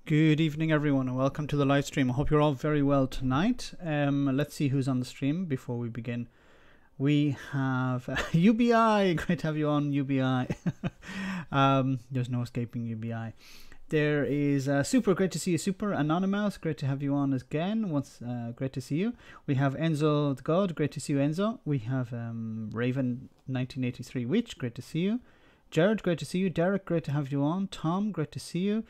Good evening, everyone, and welcome to the live stream. I hope you're all very well tonight. Let's see who's on the stream before we begin. We have UBI. Great to have you on, UBI. There's no escaping UBI. There is Super. Great to see you, Super. Anonymous. Great to have you on again. Great to see you. We have Enzo the God. Great to see you, Enzo. We have Raven 1983 Witch. Great to see you. Jared. Great to see you. Derek. Great to have you on. Tom. Great to see you.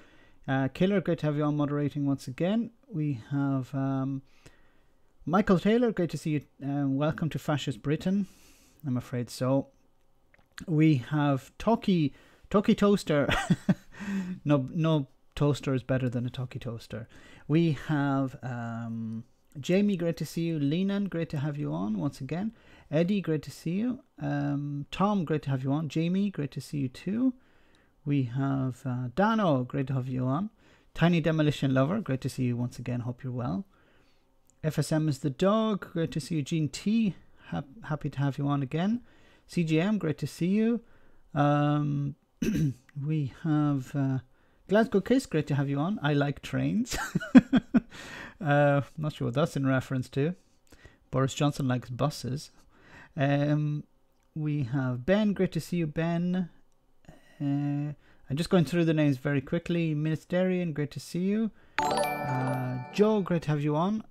Killer, great to have you on moderating once again. We have Michael Taylor, great to see you. Welcome to Fascist Britain. I'm afraid so. We have Talkie Toaster. No toaster is better than a Talkie Toaster. We have Jamie, great to see you. Lenan, great to have you on once again. Eddie, great to see you. Tom, great to have you on. Jamie, great to see you too. We have Dano, great to have you on. Tiny Demolition Lover, great to see you once again. Hope you're well. FSM is the dog, great to see you. Gene T, happy to have you on again. CGM, great to see you. We have Glasgow Kiss, great to have you on. I like trains. Not sure what that's in reference to. Boris Johnson likes buses. We have Ben, great to see you, Ben. I'm just going through the names very quickly. Ministerian, great to see you. Joe, great to have you on.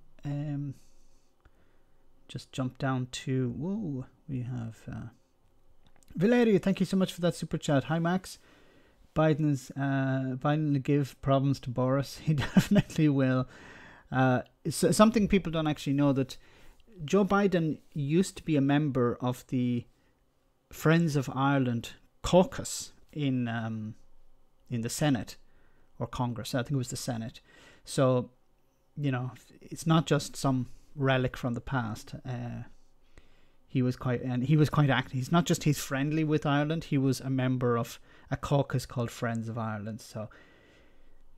Just jump down to... Whoa, we have... Valeria, thank you so much for that super chat. Hi, Max. Biden will give problems to Boris. He definitely will. So something people don't actually know, that Joe Biden used to be a member of the Friends of Ireland caucus in the Senate or Congress. I think it was the Senate. So, you know, it's not just some relic from the past. He was quite active. He's not just he's friendly with Ireland. He was a member of a caucus called Friends of Ireland. So,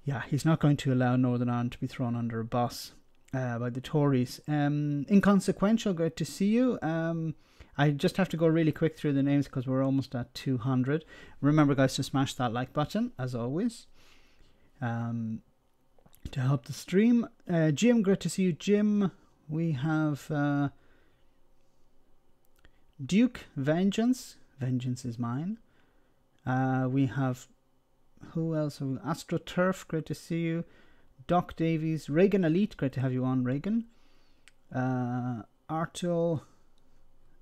yeah, he's not going to allow Northern Ireland to be thrown under a bus by the Tories. Inconsequential, great to see you. I just have to go really quick through the names because we're almost at 200. Remember, guys, to smash that like button, as always, to help the stream. Jim, great to see you, Jim. We have Duke, Vengeance. Vengeance is mine. We have, who else? AstroTurf, great to see you. Doc Davies. Reagan Elite, great to have you on, Reagan. Arto...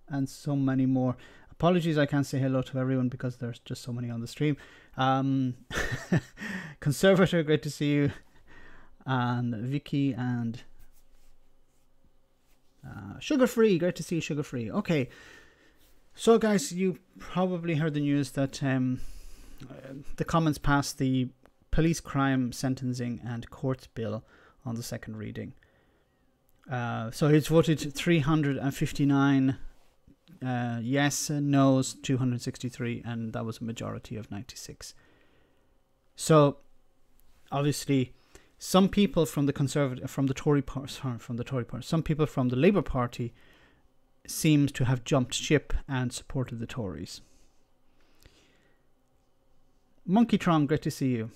and so many more. Apologies, I can't say hello to everyone because there's just so many on the stream. Conservator, great to see you. And Vicky and Sugar Free, great to see you, Sugar Free. Okay, so guys, you probably heard the news that the Commons passed the Police Crime Sentencing and Courts Bill on the second reading. So it's voted 359 yes and no's, 263, and that was a majority of 96. So obviously some people from the Tory party, some people from the Labour Party seems to have jumped ship and supported the Tories. Monkeytron, great to see you.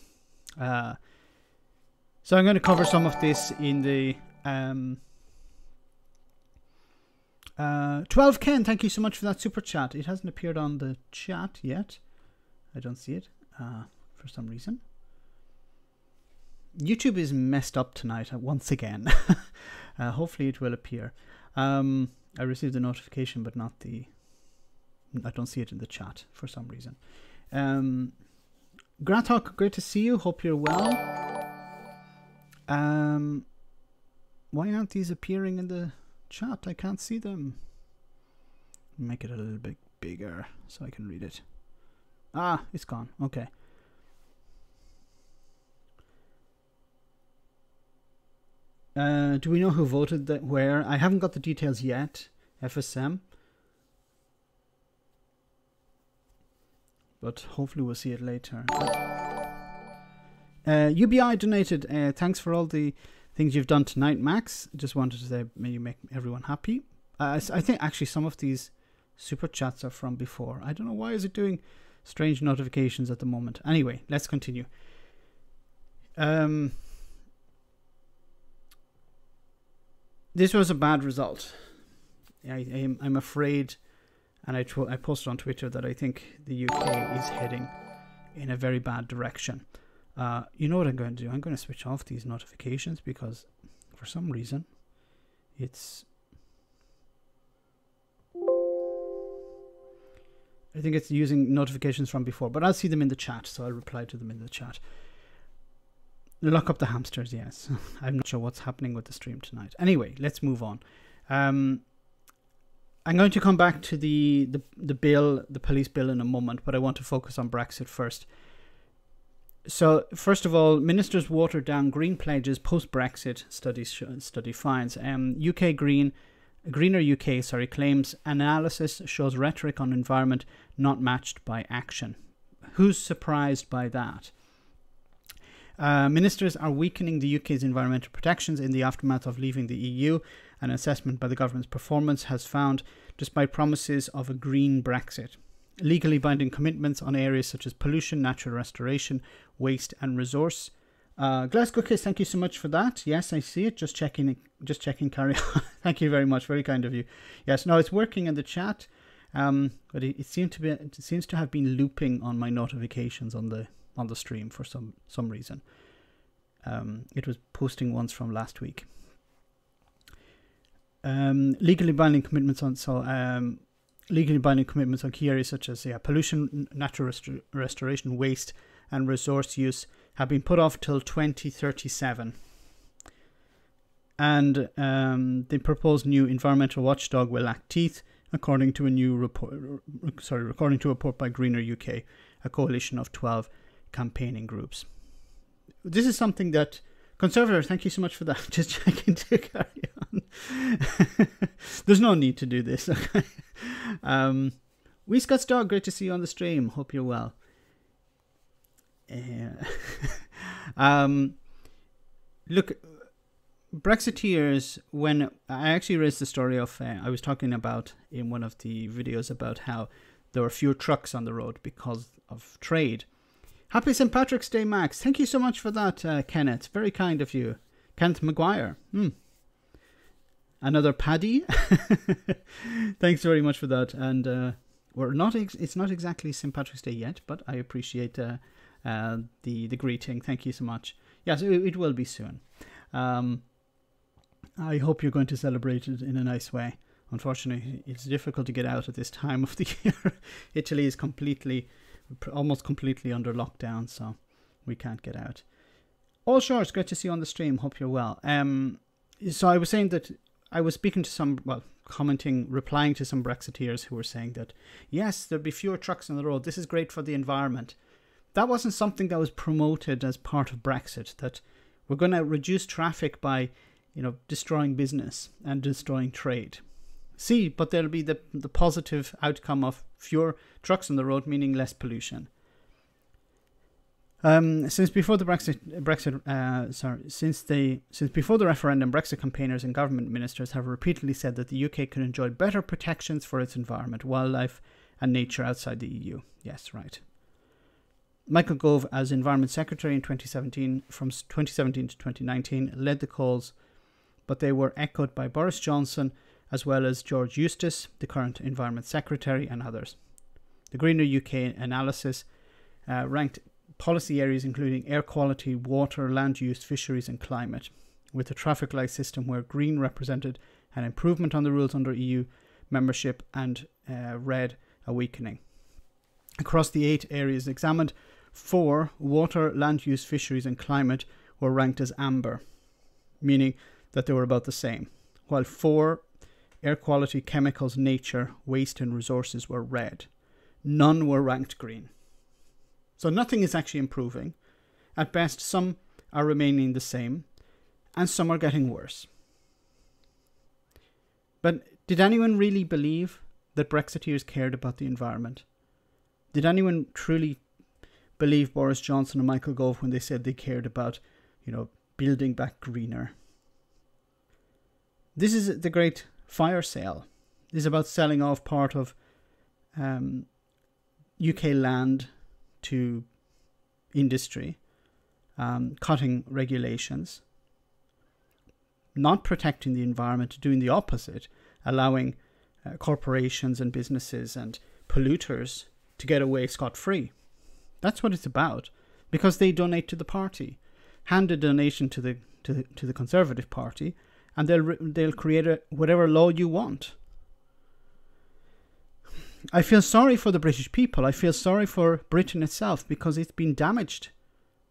So I'm going to cover some of this in the 12 Ken, thank you so much for that super chat. It hasn't appeared on the chat yet. I don't see it for some reason. YouTube is messed up tonight once again. Hopefully it will appear. I received the notification, but not the... I don't see it in the chat for some reason. Grathawk, great to see you. Hope you're well. Why aren't these appearing in the chat? I can't see them. Make it a little bit bigger so I can read it. Ah, it's gone. Okay. Do we know who voted that where? I haven't got the details yet. FSM. But hopefully we'll see it later. UBI donated. Thanks for all the things you've done tonight, Max. Just wanted to say, may you make everyone happy. I think actually some of these super chats are from before. I don't know why is it doing strange notifications at the moment. Anyway, let's continue. this was a bad result. I'm afraid, and I posted on Twitter that I think the UK is heading in a very bad direction. You know what I'm going to do? I'm going to switch off these notifications because for some reason I think it's using notifications from before, but I'll see them in the chat, so I'll reply to them in the chat. Lock up the hamsters, yes. I'm not sure what's happening with the stream tonight. Anyway, let's move on. I'm going to come back to the bill, the police bill, in a moment, but I want to focus on Brexit first. So, first of all, ministers watered down green pledges post-Brexit, study finds. Greener UK claims analysis shows rhetoric on environment not matched by action. Who's surprised by that? Ministers are weakening the UK's environmental protections in the aftermath of leaving the EU. An assessment by the government's performance has found, despite promises of a green Brexit, legally binding commitments on areas such as pollution, natural restoration, waste and resource. Glasgow Kiss, thank you so much for that. Yes, I see it. Just checking, carry on. Thank you very much. Very kind of you. Yes, no, it's working in the chat. But it seems to have been looping on my notifications on the stream for some reason. It was posting ones from last week. Legally binding commitments on key areas such as pollution, natural restoration, waste and resource use have been put off till 2037. And the proposed new environmental watchdog will lack teeth, according to a report by Greener UK, a coalition of 12 campaigning groups. This is something that Conservator, thank you so much for that. Just checking to carry on. There's no need to do this. Okay. Wee Scott's dog, great to see you on the stream. Hope you're well. Look, Brexiteers, when I actually raised the story of, I was talking about in one of the videos about how there were fewer trucks on the road because of trade. Happy St. Patrick's Day, Max. Thank you so much for that, Kenneth. Very kind of you. Kenneth Maguire. Another Paddy. Thanks very much for that. And it's not exactly St. Patrick's Day yet, but I appreciate the greeting. Thank you so much. Yes, it will be soon. I hope you're going to celebrate it in a nice way. Unfortunately, it's difficult to get out at this time of the year. Italy is almost completely under lockdown, so we can't get out. All sure, it's great to see you on the stream. Hope you're well. So I was saying that I was speaking to replying to some Brexiteers who were saying that, yes, there'll be fewer trucks on the road. This is great for the environment. That wasn't something that was promoted as part of Brexit, that we're going to reduce traffic by, destroying business and destroying trade. But there'll be the positive outcome of fewer trucks on the road, meaning less pollution. Since before the referendum, Brexit campaigners and government ministers have repeatedly said that the UK can enjoy better protections for its environment, wildlife, and nature outside the EU. Yes, right. Michael Gove, as Environment Secretary in 2017, from 2017 to 2019, led the calls, but they were echoed by Boris Johnson, as well as George Eustice, the current Environment Secretary, and others. The Greener UK analysis ranked policy areas including air quality, water, land use, fisheries and climate, with a traffic light system where green represented an improvement on the rules under EU membership and red a weakening. Across the 8 areas examined, 4, water, land use, fisheries and climate, were ranked as amber, meaning that they were about the same, while 4, air quality, chemicals, nature, waste and resources, were red. None were ranked green. So nothing is actually improving. At best, some are remaining the same and some are getting worse. But did anyone really believe that Brexiteers cared about the environment? Did anyone truly believe Boris Johnson and Michael Gove when they said they cared about, building back greener? This is the great fire sale. This is about selling off part of UK land to industry, cutting regulations, not protecting the environment, doing the opposite, allowing corporations and businesses and polluters to get away scot-free. That's what it's about, because they donate to the party. Hand a donation to the Conservative Party, and they'll create whatever law you want. I feel sorry for the British people. I feel sorry for Britain itself, because it's been damaged.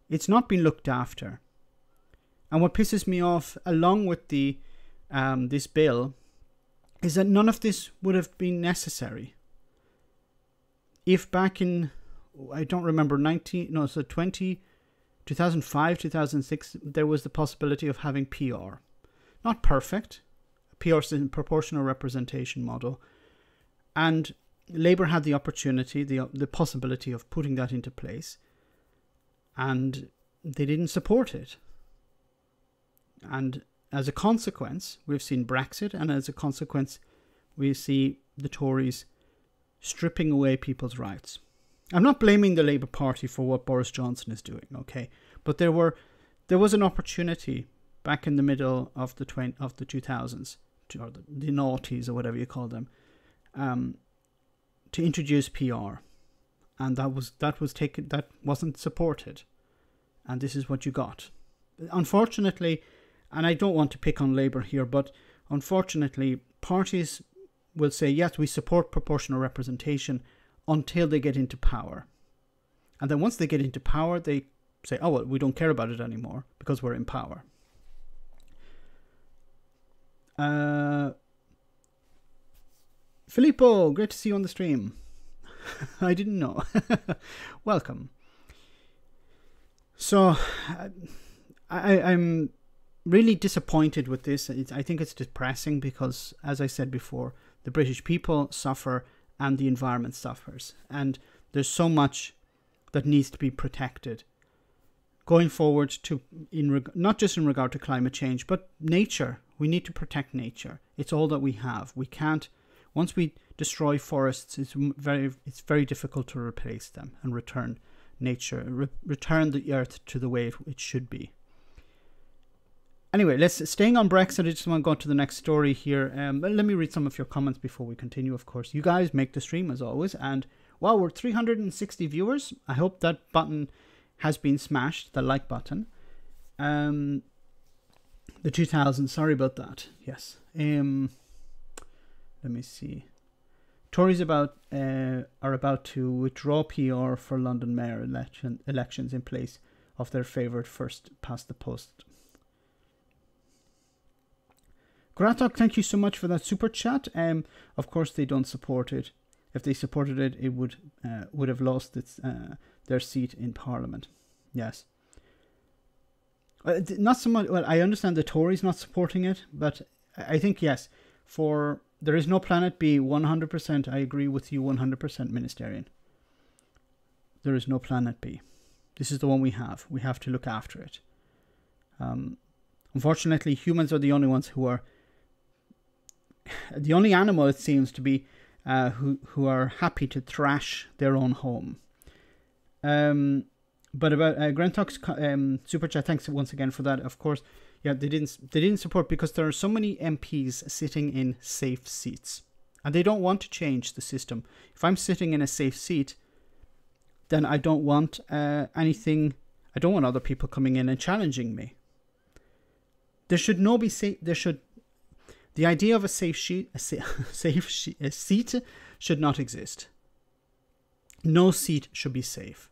It's not been looked after. And what pisses me off, along with this bill, is that none of this would have been necessary. If back in, I don't remember, 2005, 2006, there was the possibility of having PR. Not perfect. PR is a proportional representation model. And Labour had the opportunity, the possibility of putting that into place. And they didn't support it. And as a consequence, we've seen Brexit, and as a consequence, we see the Tories stripping away people's rights. I'm not blaming the Labour Party for what Boris Johnson is doing, okay? But there was an opportunity back in the middle of the 2000s, or the noughties, or whatever you call them, to introduce PR, and that wasn't supported, and this is what you got. Unfortunately, and I don't want to pick on Labour here, but unfortunately, parties will say, yes, we support proportional representation until they get into power. And then once they get into power, they say, oh, well, we don't care about it anymore because we're in power. Filippo, great to see you on the stream. I didn't know. Welcome. So, I'm really disappointed with this. I think it's depressing because, as I said before, the British people suffer and the environment suffers. And there's so much that needs to be protected. Going forward, not just in regard to climate change, but nature. We need to protect nature. It's all that we have. We can't, once we destroy forests, it's very difficult to replace them and return nature, return the earth to the way it should be. Anyway, staying on Brexit, I just want to go to the next story here. Let me read some of your comments before we continue, of course. You guys make the stream, as always. And, wow, we're 360 viewers. I hope that button has been smashed, the like button. The 2000, sorry about that. Yes. Let me see. Tories are about to withdraw PR for London mayor elections in place of their favourite first past the post. Gratok, thank you so much for that super chat. Of course, they don't support it. If they supported it, it would have lost their seat in Parliament. Yes. Not so much. Well, I understand the Tories not supporting it, but I think yes. There is no Planet B. 100%. I agree with you. 100%, Ministerian. There is no Planet B. This is the one we have. We have to look after it. Unfortunately, humans are the only ones who are the only animal, it seems to be, who are happy to thrash their own home. But about Grantox super chat, thanks once again for that. Of course, yeah, they didn't support because there are so many MPs sitting in safe seats, and they don't want to change the system. If I'm sitting in a safe seat, then I don't want anything. I don't want other people coming in and challenging me. There should no be safe. The idea of a safe seat should not exist. No seat should be safe.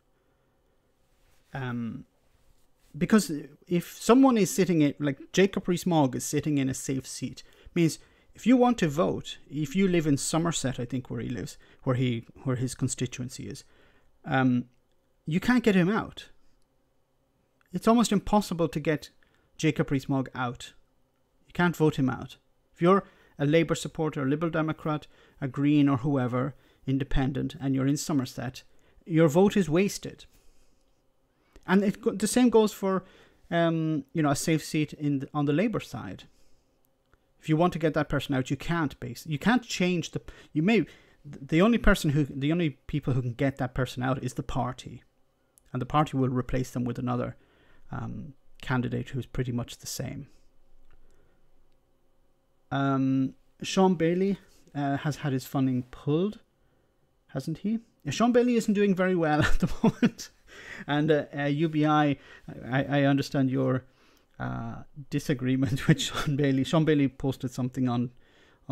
Because if someone is sitting in, like Jacob Rees-Mogg is sitting in a safe seat, means if you want to vote, if you live in Somerset, I think where he lives, where his constituency is, you can't get him out. It's almost impossible to get Jacob Rees-Mogg out. You can't vote him out. If you're a Labour supporter, a Liberal Democrat, a Green or whoever, independent, and you're in Somerset, your vote is wasted. And the same goes for, a safe seat on the Labour side. If you want to get that person out, you can't change the only people who can get that person out is the party, and the party will replace them with another candidate who's pretty much the same. Sean Bailey has had his funding pulled, hasn't he? Sean Bailey isn't doing very well at the moment. And UBI, I understand your disagreement with Sean Bailey. Sean Bailey posted something on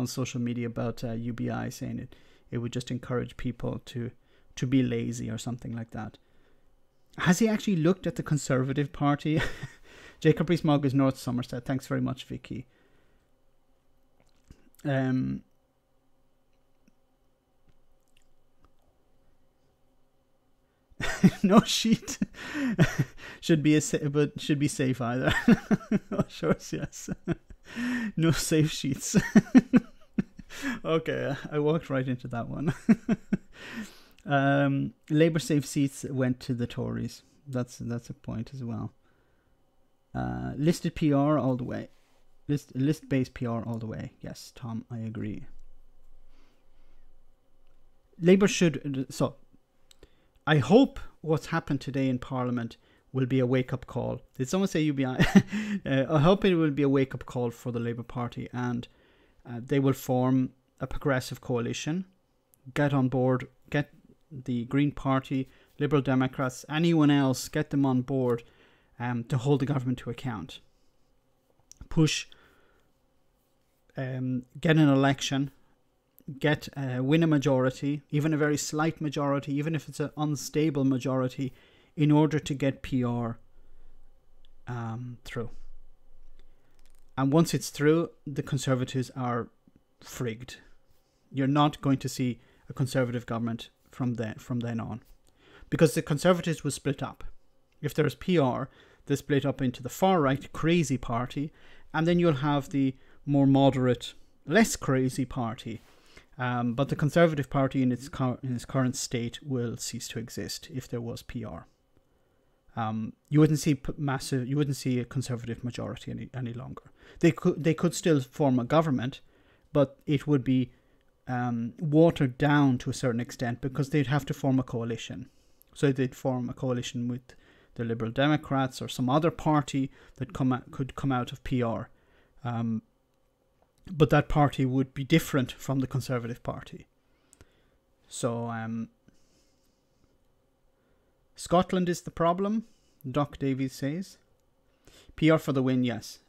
social media about UBI, saying it would just encourage people to be lazy or something like that. Has he actually looked at the Conservative Party? Jacob Rees-Mogg is North Somerset. Thanks very much, Vicky. No sheet should be but should be safe either. Oh, sure, yes. No safe sheets. Okay, I walked right into that one. Labour safe seats went to the Tories. That's a point as well. Listed PR all the way. List-based PR all the way. Yes, Tom, I agree. Labour should... So, I hope what's happened today in Parliament will be a wake-up call. Did someone say UBI? I hope it will be a wake-up call for the Labour Party, and they will form a progressive coalition, get on board, get the Green Party, Liberal Democrats, anyone else, get them on board to hold the government to account. Push, get an election, win a majority, even a very slight majority, even if it's an unstable majority, in order to get PR through. And once it's through, the Conservatives are frigged. You're not going to see a Conservative government from then on, because the Conservatives will split up. If there's PR, they split up into the far right crazy party, and then you'll have the more moderate, less crazy party. But the Conservative Party in its current state will cease to exist if there was PR. You wouldn't see you wouldn't see a Conservative majority any longer. They could still form a government, but it would be watered down to a certain extent, because they'd have to form a coalition. So they'd form a coalition with the Liberal Democrats or some other party that could come out of PR. But that party would be different from the Conservative Party. So Scotland is the problem, Doc Davies says. PR for the win, yes.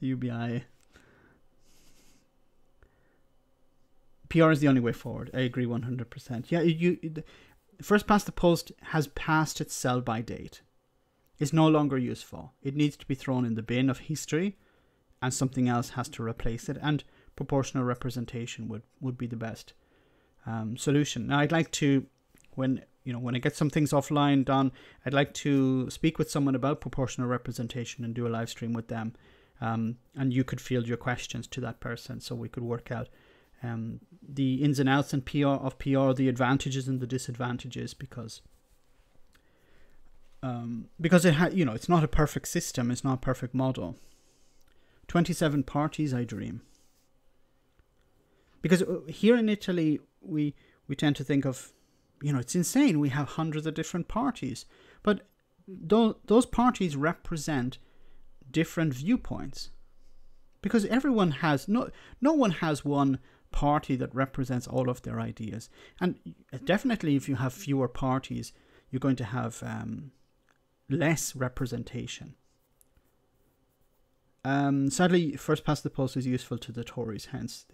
UBI. PR is the only way forward. I agree 100%. Yeah, first past the post has passed its sell-by date. It's no longer useful. It needs to be thrown in the bin of history, and something else has to replace it. And proportional representation would be the best solution. Now, I'd like to, when I get some things offline done, I'd like to speak with someone about proportional representation and do a live stream with them. And you could field your questions to that person, so we could work out the ins and outs and PR, the advantages and the disadvantages, because it's not a perfect system, it's not a perfect model. 27 parties, I dream. Because here in Italy, we tend to think of, it's insane. We have hundreds of different parties, but those parties represent different viewpoints, because everyone has no one has one party that represents all of their ideas. And definitely, if you have fewer parties, you're going to have less representation. Sadly, first past the post is useful to the Tories, hence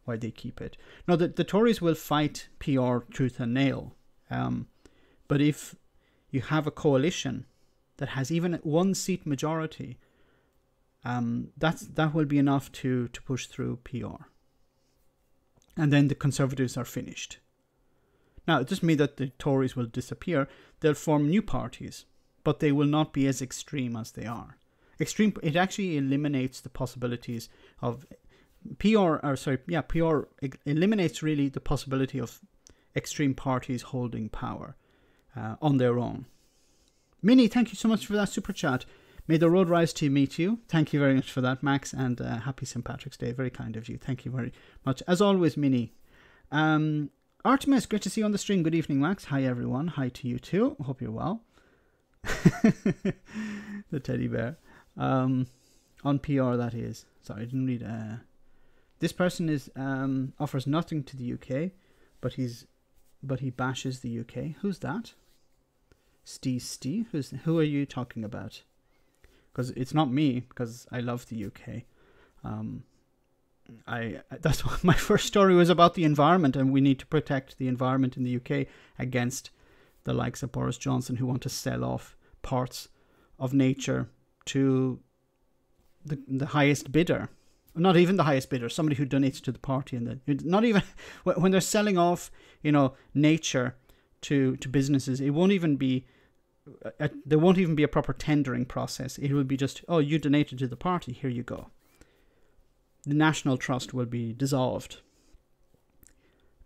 why they keep it. Now, the Tories will fight PR tooth and nail, but if you have a coalition that has even one seat majority, that will be enough to push through PR. And then the Conservatives are finished. Now, it doesn't mean that the Tories will disappear. They'll form new parties, but they will not be as extreme as they are. It actually eliminates the possibilities of PR eliminates really the possibility of extreme parties holding power on their own. Minnie, thank you so much for that super chat. May the road rise to meet you. Thank you very much for that, Max, and happy St. Patrick's Day. Very kind of you. Thank you very much. As always, Minnie. Artemis, great to see you on the stream. Good evening, Max. Hi, everyone. Hi to you too. Hope you're well. The teddy bear. On PR, that is. Sorry, I didn't read. This person is offers nothing to the UK, but he bashes the UK. Who's that? Steve? Who are you talking about? Because it's not me, because I love the UK. That's what my first story was about, the environment, and we need to protect the environment in the UK against the likes of Boris Johnson, who want to sell off parts of nature to the highest bidder. Not even the highest bidder, somebody who donates to the party, and not even when they're selling off, nature to businesses. It won't even be. There won't even be a proper tendering process. It will be just, oh, you donated to the party, here you go. The National Trust will be dissolved.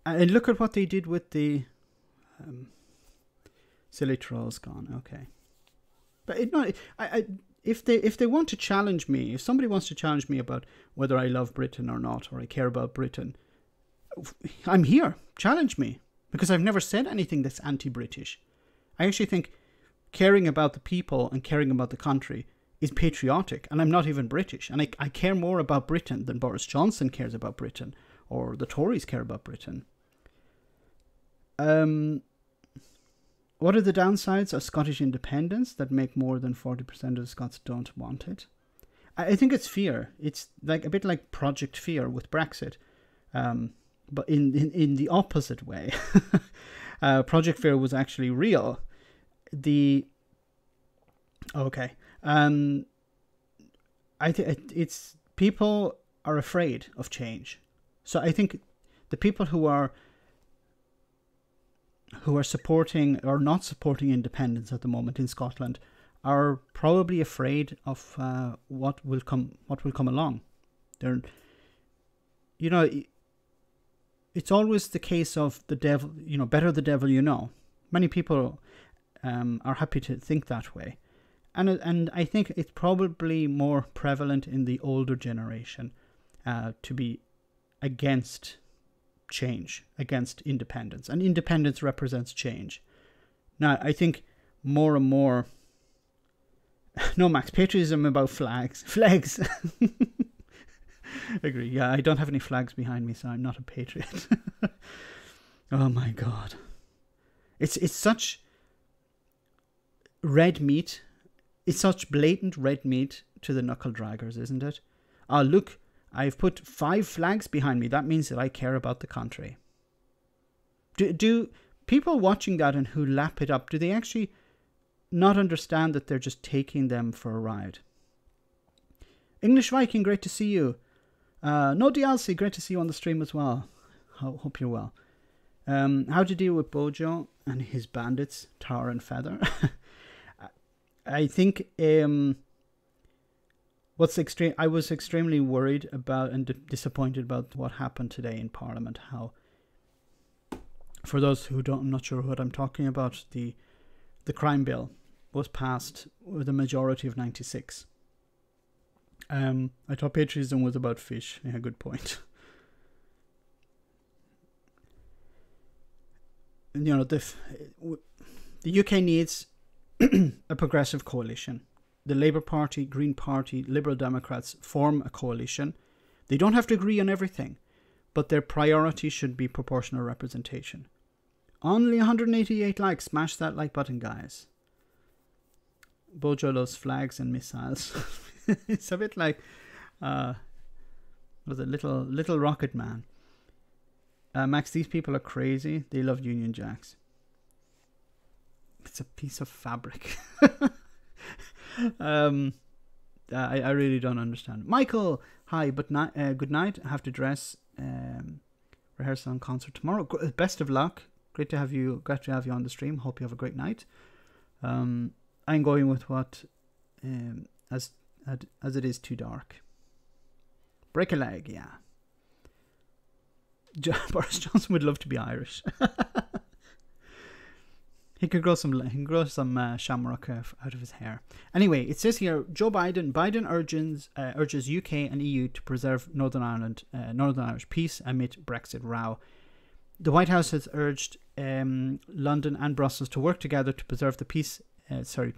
And look at what they did with the silly trolls gone. Okay, but if they want to challenge me, if somebody wants to challenge me about whether I love Britain or not, or I care about Britain, I'm here. Challenge me, because I've never said anything that's anti-British. I actually think caring about the people and caring about the country is patriotic, and I'm not even British, and I care more about Britain than Boris Johnson cares about Britain, or the Tories care about Britain. What are the downsides of Scottish independence that make more than 40% of Scots don't want it? I think it's fear. It's like a bit like Project Fear with Brexit, but in the opposite way. Project Fear was actually real. I think it's people are afraid of change. So I think the people who are supporting or not supporting independence at the moment in Scotland are probably afraid of what will come along. They're, it's always the case of the devil. Better the devil you know. Many people are happy to think that way, and I think it's probably more prevalent in the older generation to be against change, against independence, and independence represents change. Now, I think more and more. No, Max, patriotism about flags. Agree. Yeah, I don't have any flags behind me, so I'm not a patriot. Oh my God, it's such red meat. It's such blatant red meat to the knuckle draggers, isn't it? Oh, look, I've put 5 flags behind me. That means that I care about the country. Do people watching that and who lap it up, do they actually not understand that they're just taking them for a ride? English Viking, great to see you. No DLC, great to see you on the stream as well. Hope you're well. How to deal with Bojo and his bandits, tar and feather? I think I was extremely worried about and disappointed about what happened today in Parliament. How, for those who I'm not sure what I'm talking about, the crime bill was passed with a majority of 96. I thought patriotism was about fish. Yeah, good point. The UK needs a progressive coalition. The Labour Party, Green Party, Liberal Democrats form a coalition. They don't have to agree on everything, but their priority should be proportional representation. Only 188 likes. Smash that like button, guys. Bojo loves flags and missiles. It's a bit like was it Little Rocket Man. Max, these people are crazy. They love Union Jacks. It's a piece of fabric. I really don't understand. Michael, hi, but good night. I have to dress. Rehearsal and concert tomorrow. Best of luck. Great to have you. Glad to have you on the stream. Hope you have a great night. I'm going with what as it is too dark. Break a leg, yeah. Boris Johnson would love to be Irish. He could grow some shamrock out of his hair. Anyway, it says here, Biden urges UK and EU to preserve Northern Irish peace amid Brexit row. The White House has urged London and Brussels to work together to preserve the peace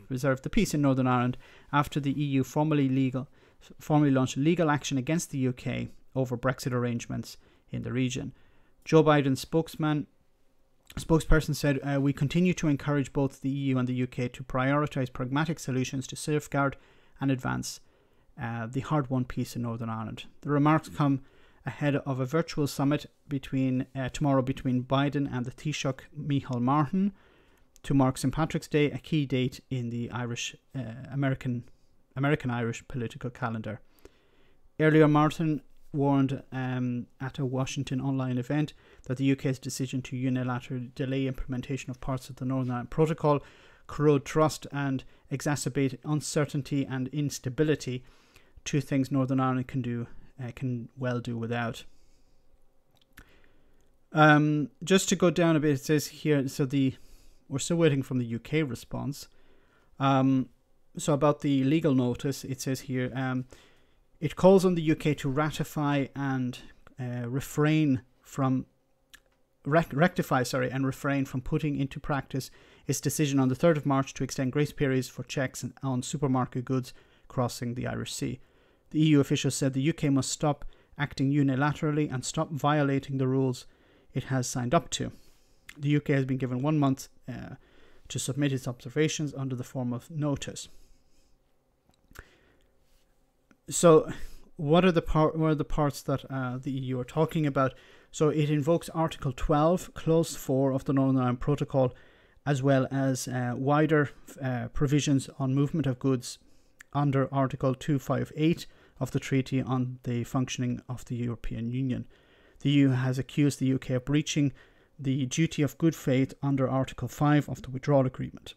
preserve the peace in Northern Ireland after the EU formally launched legal action against the UK over Brexit arrangements in the region. Joe Biden's spokesperson said, we continue to encourage both the EU and the UK to prioritise pragmatic solutions to safeguard and advance the hard-won peace in Northern Ireland. The remarks come ahead of a virtual summit tomorrow between Biden and the Taoiseach Micheál Martin to mark St. Patrick's Day, a key date in the American-Irish political calendar. Earlier, Martin warned at a Washington online event that the UK's decision to unilaterally delay implementation of parts of the Northern Ireland Protocol corrode trust and exacerbate uncertainty and instability, two things Northern Ireland can well do without. Just to go down a bit, it says here, we're still waiting from the UK response. So about the legal notice, it says here, it calls on the UK to ratify and refrain from putting into practice its decision on the 3rd of March to extend grace periods for checks on supermarket goods crossing the Irish Sea. The EU officials said the UK must stop acting unilaterally and stop violating the rules it has signed up to. The UK has been given 1 month to submit its observations under the form of notice. So, what are the parts that the EU are talking about? So, it invokes Article 12, Clause 4 of the Northern Ireland Protocol, as well as wider provisions on movement of goods under Article 258 of the Treaty on the Functioning of the European Union. The EU has accused the UK of breaching the duty of good faith under Article 5 of the Withdrawal Agreement.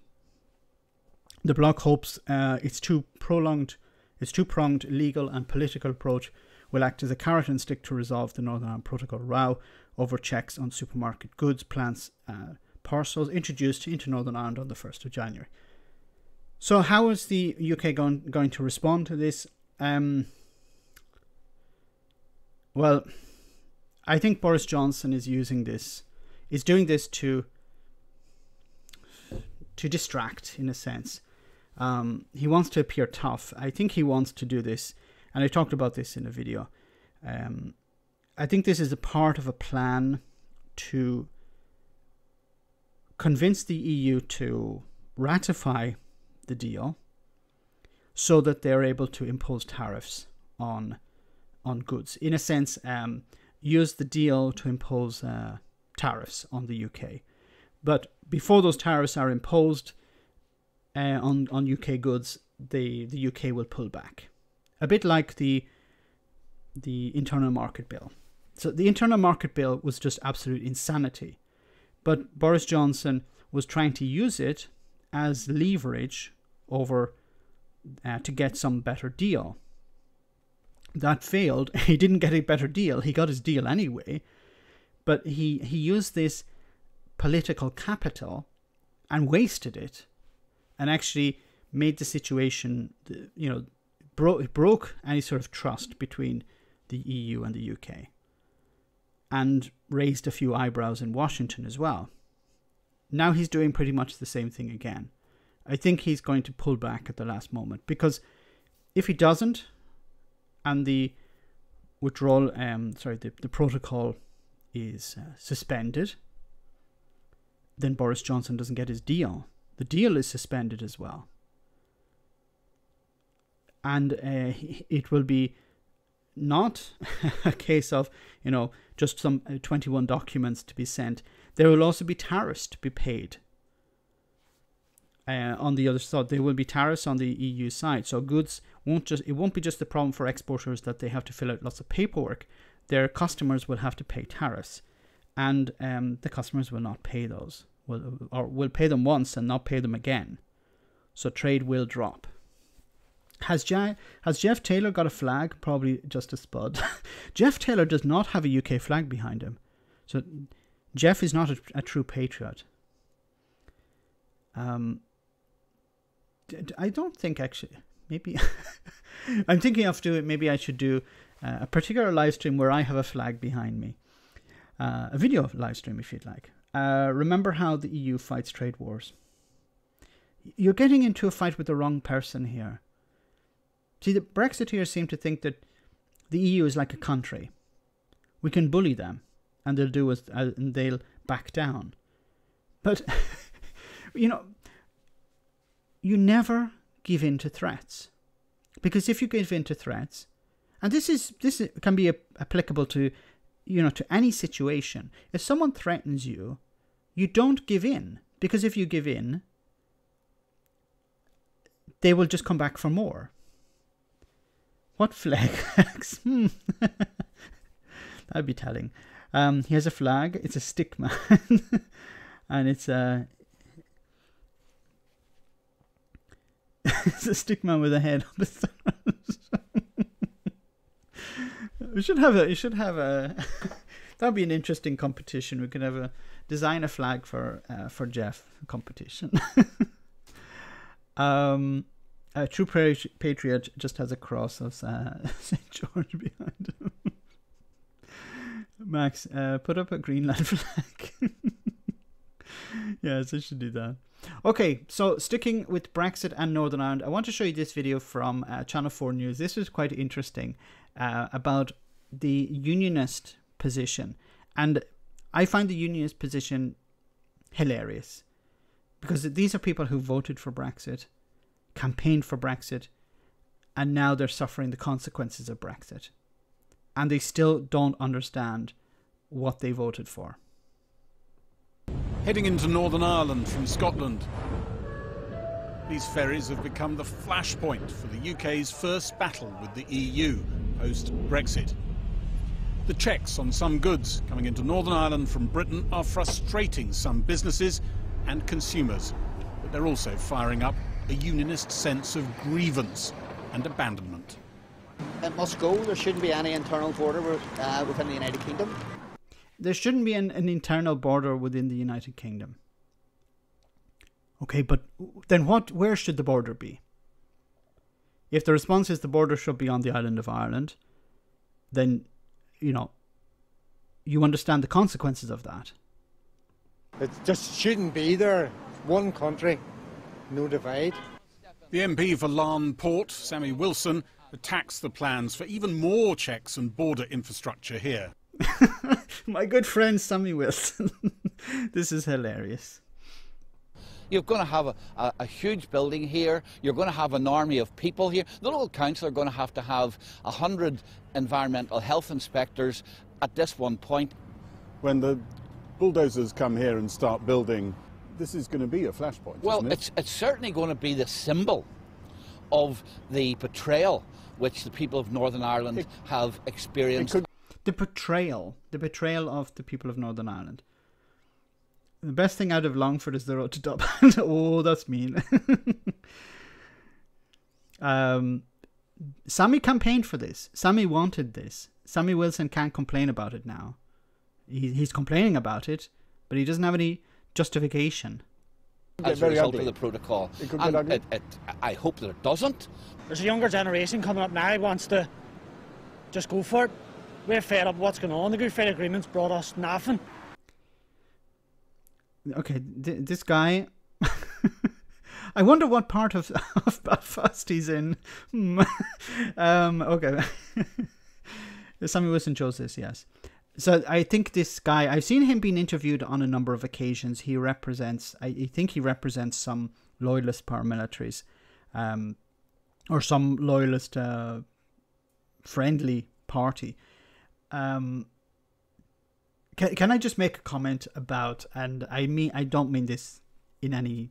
The bloc hopes its two-pronged legal and political approach will act as a carrot and stick to resolve the Northern Ireland Protocol row over checks on supermarket goods, plants, parcels introduced into Northern Ireland on the 1st of January. So how is the UK going to respond to this? Well, I think Boris Johnson is doing this to distract, in a sense. He wants to appear tough. I think he wants to do this, and I talked about this in a video. I think this is a part of a plan to convince the EU to ratify the deal so that they're able to impose tariffs on goods. In a sense, use the deal to impose tariffs on the UK. But before those tariffs are imposed on UK goods, the UK will pull back. A bit like the internal market bill. So the internal market bill was just absolute insanity. But Boris Johnson was trying to use it as leverage over to get some better deal. That failed. He didn't get a better deal. He got his deal anyway. But he used this political capital and wasted it, and actually made the situation, broke any sort of trust between the EU and the UK, and raised a few eyebrows in Washington as well. Now he's doing pretty much the same thing again. I think he's going to pull back at the last moment, because if he doesn't, and the withdrawal, the protocol is suspended, then Boris Johnson doesn't get his deal. The deal is suspended as well. And it will be not a case of, just some 21 documents to be sent. There will also be tariffs to be paid. On the other side, there will be tariffs on the EU side. So goods it won't be just the problem for exporters that they have to fill out lots of paperwork. Their customers will have to pay tariffs, and the customers will not pay those. Will pay them once and not pay them again. So trade will drop. Has Jeff Taylor got a flag? Probably just a spud. Jeff Taylor does not have a UK flag behind him. So Jeff is not a true patriot. I don't think, actually. Maybe I'm thinking of doing. Maybe I should do a particular live stream where I have a flag behind me. A video live stream, if you'd like. Remember how the EU fights trade wars? You're getting into a fight with the wrong person here. See, the Brexiteers seem to think that the EU is like a country. We can bully them, and they'll back down. But you know, you never give in to threats, because if you give in to threats, and this can be applicable to, to any situation. If someone threatens you, you don't give in, because if you give in, they will just come back for more. What flag? That'd be telling. He has a flag. It's a stick man, and it's a stick man with a head on the side. You should have a. That'd be an interesting competition. We could have design a flag for Jeff competition. A true patriot just has a cross of St. George behind him. Max, put up a Greenland flag. Yes, I should do that. Okay, so sticking with Brexit and Northern Ireland, I want to show you this video from Channel 4 News. This was quite interesting about the unionist position. And I find the unionist position hilarious, because these are people who voted for Brexit, campaigned for Brexit, and now they're suffering the consequences of Brexit. And they still don't understand what they voted for. Heading into Northern Ireland from Scotland, these ferries have become the flashpoint for the UK's first battle with the EU post-Brexit. The checks on some goods coming into Northern Ireland from Britain are frustrating some businesses and consumers, but they're also firing up a unionist sense of grievance and abandonment. It must go. There shouldn't be any internal border within the United Kingdom. There shouldn't be an internal border within the United Kingdom. Okay, but then where should the border be? If the response is the border should be on the island of Ireland, then, you understand the consequences of that. It just shouldn't be there. One country, no divide. The MP for Larne Port, Sammy Wilson, attacks the plans for even more checks and border infrastructure here. My good friend Sammy Wilson. This is hilarious. You're going to have a huge building here. You're going to have an army of people here. The local council are going to have 100 environmental health inspectors at this one point. When the bulldozers come here and start building, this is going to be a flashpoint, well, isn't it? It's certainly going to be the symbol of the betrayal which the people of Northern Ireland have experienced. The betrayal of the people of Northern Ireland. The best thing out of Longford is the road to Dublin. Oh, that's mean. Sammy campaigned for this. Sammy wanted this. Sammy Wilson can't complain about it now. He's complaining about it, but he doesn't have any justification. As a result of the protocol. And I hope that it doesn't. There's a younger generation coming up now who wants to just go for it. We're fed up with what's going on. The Good Friday Agreement's brought us nothing. Okay, this guy... I wonder what part of Belfast he's in. Okay. Sammy Wilson chose this, yes. So I think this guy... I've seen him being interviewed on a number of occasions. He represents... I think he represents some loyalist paramilitaries. Or some loyalist friendly party. Can I just make a comment about, and I don't mean this in any,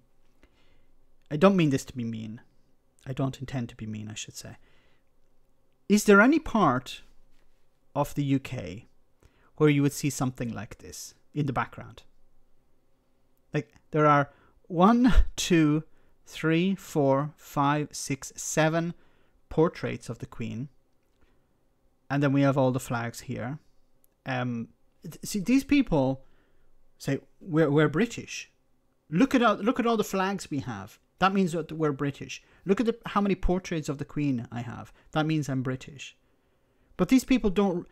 I don't mean this to be mean. I don't intend to be mean, I should say. Is there any part of the UK where you would see something like this in the background? Like, there are 1, 2, 3, 4, 5, 6, 7 portraits of the Queen. And then we have all the flags here. See, these people say we're British. Look at all the flags we have. That means that we're British. Look at how many portraits of the Queen I have. That means I'm British. But these people don't.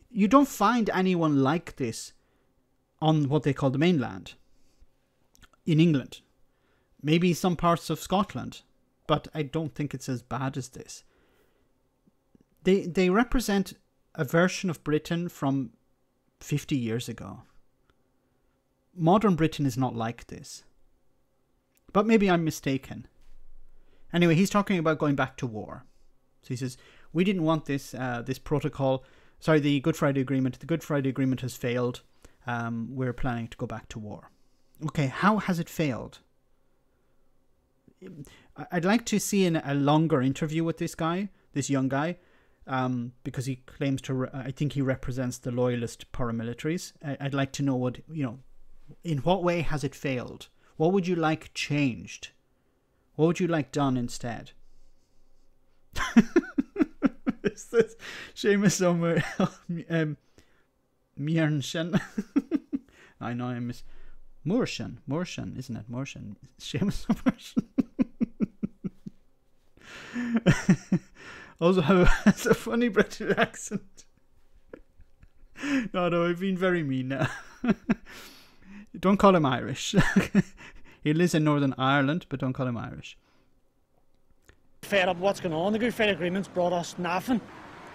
You don't find anyone like this on what they call the mainland in England. maybe some parts of Scotland, but I don't think it's as bad as this. They represent a version of Britain from 50 years ago. Modern Britain is not like this. But maybe I'm mistaken. Anyway, he's talking about going back to war. So he says, we didn't want this this protocol. Sorry, the Good Friday Agreement. The Good Friday Agreement has failed. We're planning to go back to war. Okay, how has it failed? I'd like to see a longer interview with this guy, this young guy, because he claims to, I think he represents the loyalist paramilitaries. I'd like to know what, in what way has it failed? What would you like changed? What would you like done instead? Is this Seamus somewhere? Miernshen. I know I miss Morshan, isn't it? Morshan. Seamus Morshan. Also has a funny British accent. No, I've been very mean now. Don't call him Irish. He lives in Northern Ireland, but don't call him Irish. Fed up what's going on. The Good Friday Agreement's brought us nothing.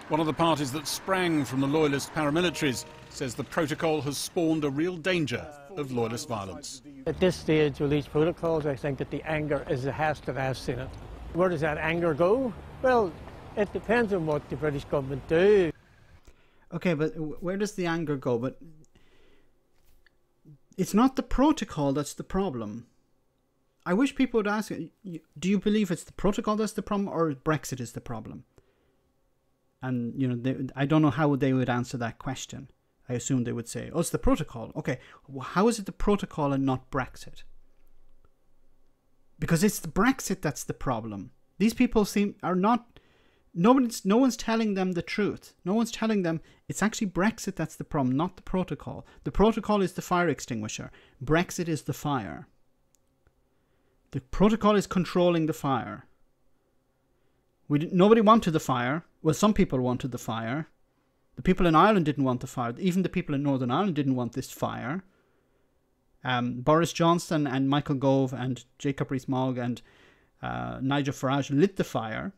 One of the parties that sprang from the loyalist paramilitaries says the protocol has spawned a real danger of loyalist violence. At this stage with these protocols, I think that the anger is the highest that I've seen it. Where does that anger go? Well, it depends on what the British government do. Okay, but where does the anger go? But it's not the protocol that's the problem. I wish people would ask, do you believe it's the protocol that's the problem or Brexit is the problem? And, I don't know how they would answer that question. I assume they would say, oh, it's the protocol. Okay, well, how is it the protocol and not Brexit? Because it's the Brexit that's the problem. These people no one's telling them the truth. No one's telling them it's actually Brexit that's the problem, not the protocol. The protocol is the fire extinguisher. Brexit is the fire. The protocol is controlling the fire. Nobody wanted the fire. Well, some people wanted the fire. The people in Ireland didn't want the fire. Even the people in Northern Ireland didn't want this fire. Boris Johnson and Michael Gove and Jacob Rees-Mogg and Nigel Farage lit the fire.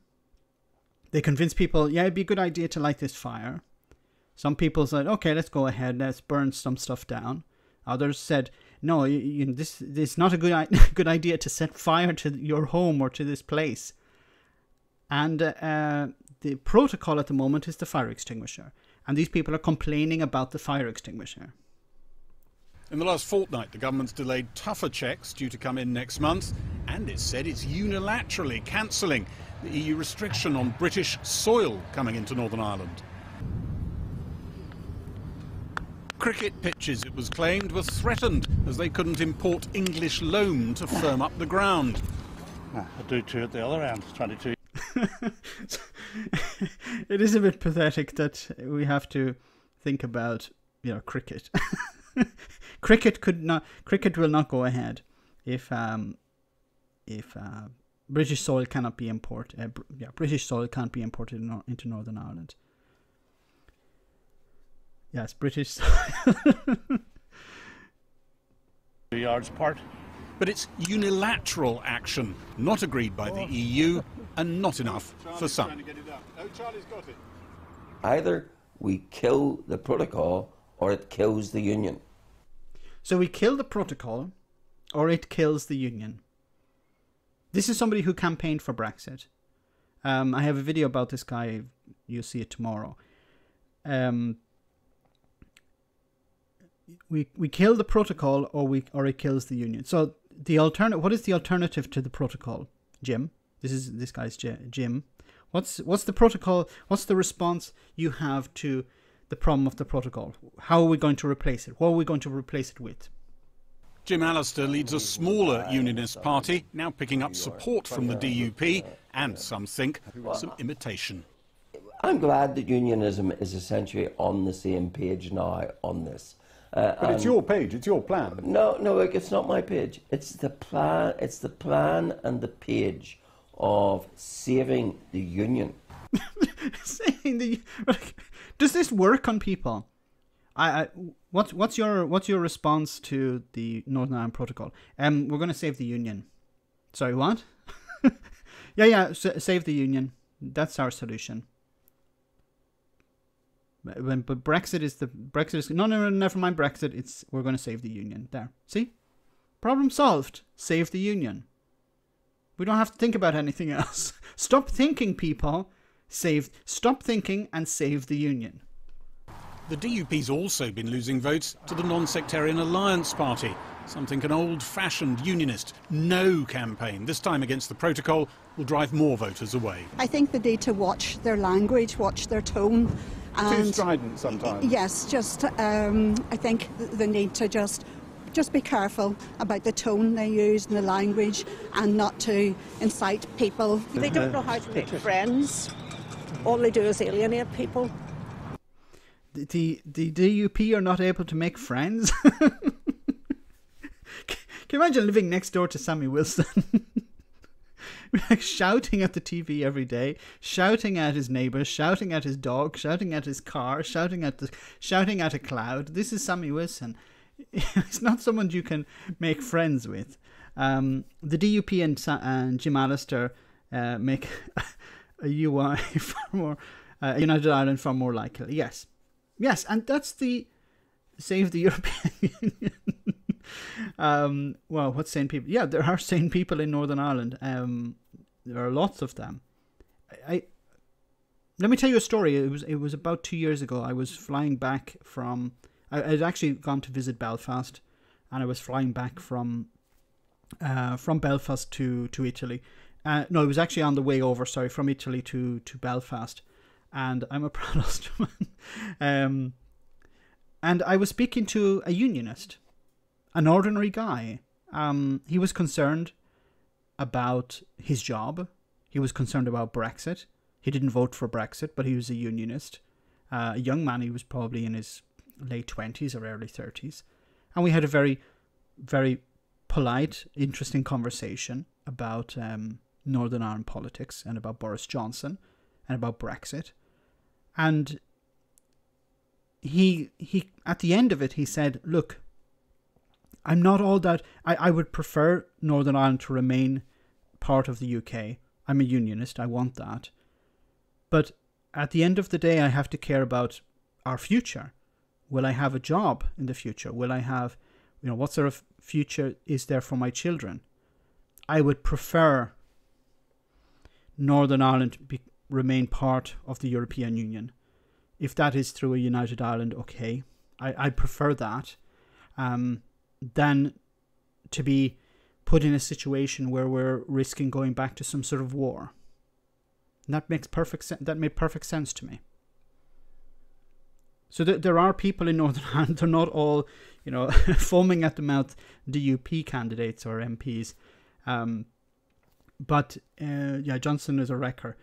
They convinced people, yeah, it'd be a good idea to light this fire. Some people said, okay, let's go ahead, let's burn some stuff down. Others said, no, this is not a good idea to set fire to your home or to this place. And the protocol at the moment is the fire extinguisher. And these people are complaining about the fire extinguisher. In the last fortnight, the government's delayed tougher checks due to come in next month, and it said it's unilaterally cancelling the EU restriction on British soil coming into Northern Ireland. Cricket pitches, it was claimed, were threatened as they couldn't import English loam to firm up the ground. I do too at the other end, 22. It is a bit pathetic that we have to think about, cricket. Cricket will not go ahead if British soil cannot be imported. British soil can't be imported into Northern Ireland. Yes, British soil. 2 yards apart. But it's unilateral action, not agreed by the EU, and not enough for some. Either we kill the protocol or it kills the union. So we kill the protocol or it kills the union. This is somebody who campaigned for Brexit. I have a video about this guy. You'll see it tomorrow. We kill the protocol or it kills the union. So what is the alternative to the protocol, Jim? This guy's Jim. What's the protocol? What's the response you have to the problem of the protocol? How are we going to replace it? What are we going to replace it with? Jim Allister leads a smaller unionist party, now picking up support from the DUP and, some think, some imitation. I'm glad that unionism is essentially on the same page now on this. But it's your page, it's your plan. No, look, it's not my page. It's the plan and the page of saving the union. Does this work on people? What's your response to the Northern Ireland Protocol? We're going to save the union. Sorry, what? yeah, save the union. That's our solution. But Brexit is no, never mind Brexit. We're going to save the union. There, see, problem solved. Save the union. We don't have to think about anything else. Stop thinking, people. Stop thinking and save the union. The DUP's also been losing votes to the non-sectarian Alliance Party, something an old-fashioned unionist no campaign, this time against the protocol, will drive more voters away. I think they need to watch their language, watch their tone. Too strident sometimes. Yes, I think they need to just be careful about the tone they use and the language, and not to incite people. They don't know how to make friends. All they do is alienate people. The DUP are not able to make friends? Can you imagine living next door to Sammy Wilson? Like shouting at the TV every day, shouting at his neighbours, shouting at his dog, shouting at his car, shouting at a cloud. This is Sammy Wilson. It's not someone you can make friends with. The DUP and Jim Allister make a UI far more, United Ireland far more likely. Yes, and that's the save the European Union. Well, what's sane people? Yeah, there are sane people in Northern Ireland. There are lots of them. Let me tell you a story. It was about 2 years ago. I was flying back from. I'd actually gone to visit Belfast, and I was flying back from Belfast to Italy. No, it was actually on the way over. Sorry, from Italy to Belfast, and I'm a proud Ulsterman. And I was speaking to a unionist, an ordinary guy. He was concerned about his job. He was concerned about Brexit. He didn't vote for Brexit, but he was a unionist. A young man. He was probably in his late 20s or early 30s. And we had a very, very polite, interesting conversation about Northern Ireland politics and about Boris Johnson and about Brexit. And he at the end of it, he said, look, I'm not all that. I would prefer Northern Ireland to remain part of the UK. I'm a unionist. I want that. But at the end of the day, I have to care about our future. Will I have a job in the future? Will I have, what sort of future is there for my children? I would prefer Northern Ireland remain part of the European Union. If that is through a United Ireland, okay. I prefer that. Than to be put in a situation where we're risking going back to some sort of war. And that makes perfect sense. That made perfect sense to me. So there are people in Northern Ireland. They're not all, foaming at the mouth DUP candidates or MPs. But Johnson is a wrecker.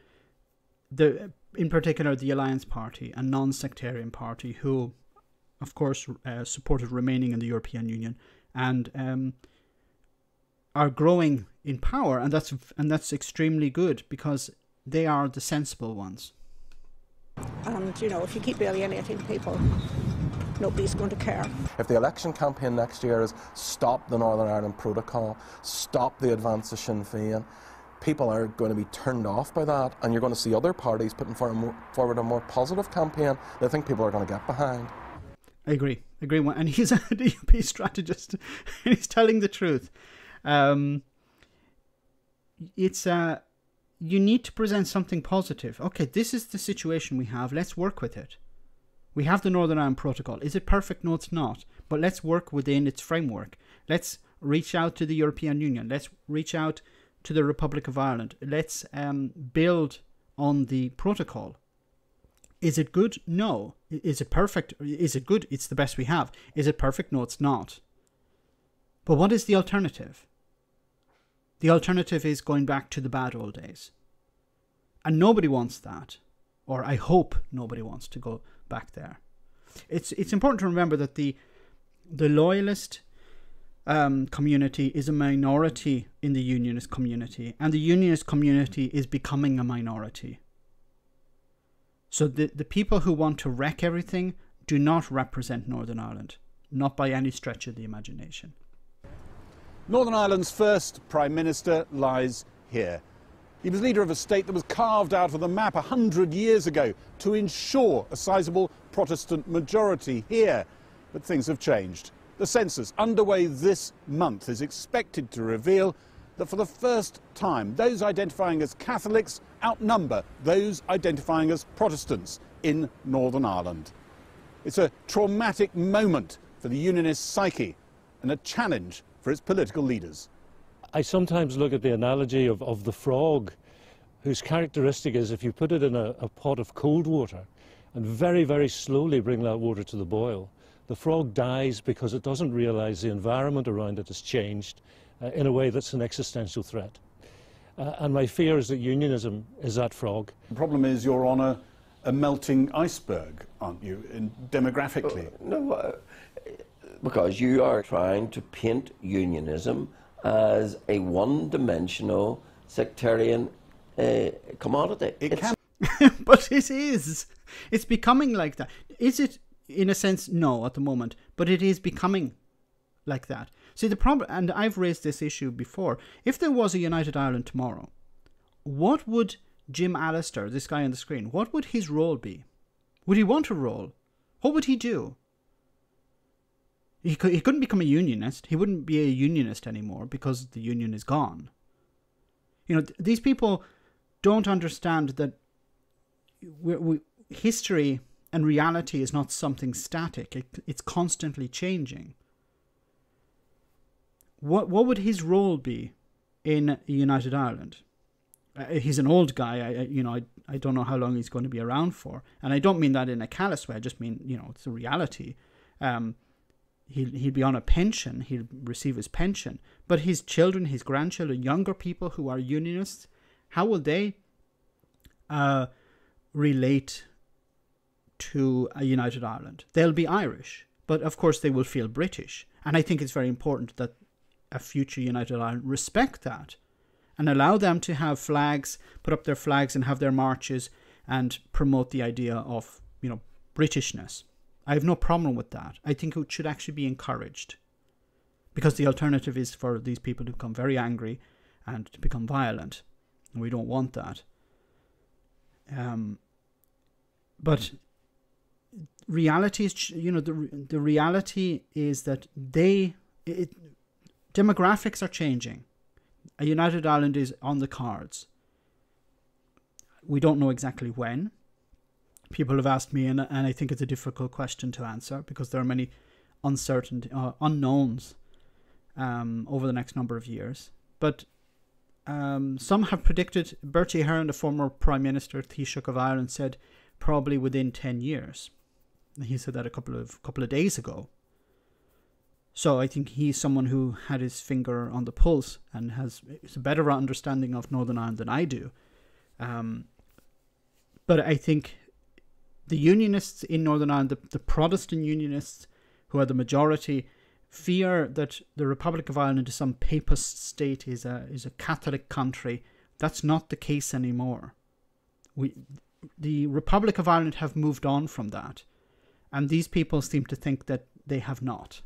In particular, the Alliance Party, a non-sectarian party who, of course, supported remaining in the European Union and are growing in power, and that's extremely good because they are the sensible ones. And if you keep alienating people, nobody's going to care. If the election campaign next year is stop the Northern Ireland Protocol, stop the advance of Sinn Féin, people are going to be turned off by that, and you're going to see other parties putting forward a more positive campaign that I think people are going to get behind. I agree. And he's a DUP strategist, and he's telling the truth. You need to present something positive. Okay, this is the situation we have. Let's work with it. We have the Northern Ireland Protocol. Is it perfect? No, it's not. But let's work within its framework. Let's reach out to the European Union. Let's reach out to the Republic of Ireland. Let's build on the protocol. Is it good? No. Is it perfect? Is it good? It's the best we have. Is it perfect? No, it's not. But what is the alternative? The alternative is going back to the bad old days. And nobody wants that. Or I hope nobody wants to go back there. It's important to remember that the loyalist community is a minority in the unionist community. And the unionist community is becoming a minority. So the people who want to wreck everything do not represent Northern Ireland. Not by any stretch of the imagination. Northern Ireland's first Prime Minister lies here. He was leader of a state that was carved out of the map 100 years ago to ensure a sizable Protestant majority here. But things have changed. The census, underway this month, is expected to reveal that for the first time, those identifying as Catholics outnumber those identifying as Protestants in Northern Ireland. It's a traumatic moment for the Unionist psyche and a challenge for its political leaders. I sometimes look at the analogy of the frog, whose characteristic is if you put it in a pot of cold water and very, very slowly bring that water to the boil, the frog dies because it doesn't realise the environment around it has changed in a way that's an existential threat. And my fear is that unionism is that frog. The problem is you're on a melting iceberg, aren't you, demographically? No, because you are trying to paint unionism as a one-dimensional sectarian commodity. But it is. It's becoming like that. Is it, in a sense? No, at the moment. But it is becoming like that. See, the problem, and I've raised this issue before, if there was a United Ireland tomorrow, what would Jim Allister, this guy on the screen, what would his role be? Would he want a role? What would he do? He couldn't become a unionist. He wouldn't be a unionist anymore because the union is gone. You know, these people don't understand that history and reality is not something static. It's constantly changing. What would his role be in United Ireland? He's an old guy. I don't know how long he's going to be around for, and I don't mean that in a callous way. I just mean, it's a reality. He'll be on a pension. He'll receive his pension. But his children, his grandchildren, younger people who are unionists, how will they relate to a United Ireland? They'll be Irish, but of course they will feel British. And I think it's very important that a future United Ireland respect that and allow them to have flags, put up their flags and have their marches and promote the idea of, Britishness. I have no problem with that. I think it should actually be encouraged, because the alternative is for these people to become very angry and to become violent, and we don't want that. But reality is, the reality is that demographics are changing. A United Ireland is on the cards. We don't know exactly when. People have asked me, and I think it's a difficult question to answer because there are many unknowns over the next number of years. But some have predicted, Bertie Ahern, the former Prime Minister, Taoiseach of Ireland, said probably within 10 years. He said that a couple of days ago. So I think he's someone who had his finger on the pulse and has a better understanding of Northern Ireland than I do. But I think the unionists in Northern Ireland, the Protestant unionists, who are the majority, fear that the Republic of Ireland is some papist state, is a Catholic country. That's not the case anymore. The Republic of Ireland have moved on from that, and these people seem to think that they have not.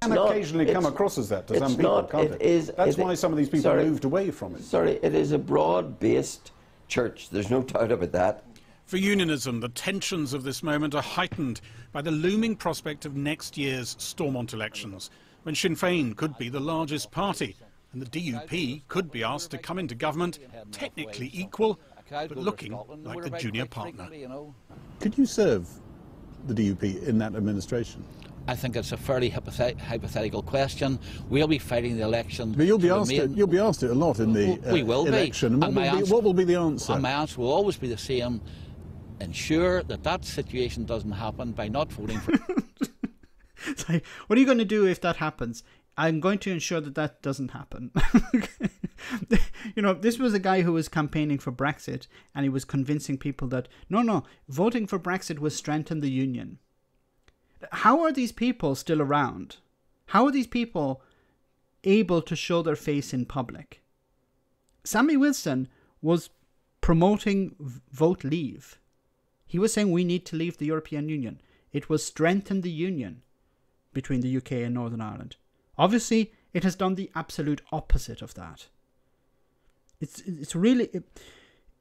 And occasionally come across as that to some people, can't it? That's why some of these people moved away from it. Sorry, it is a broad-based church. There's no doubt about that. For unionism, the tensions of this moment are heightened by the looming prospect of next year's Stormont elections, when Sinn Féin could be the largest party, and the DUP could be asked to come into government, technically equal, but looking like the junior partner. Could you serve the DUP in that administration? I think it's a fairly hypothetical question. We'll be fighting the election. But you'll be asked it a lot in the election. What will be the answer? And my answer will always be the same. Ensure that situation doesn't happen by not voting for... What are you going to do if that happens? I'm going to ensure that doesn't happen. This was a guy who was campaigning for Brexit, and he was convincing people that, no, voting for Brexit will strengthen the union. How are these people still around? How are these people able to show their face in public? Sammy Wilson was promoting vote leave. He was saying we need to leave the European Union. It will strengthen the union between the UK and Northern Ireland. Obviously, It has done the absolute opposite of that. It's really...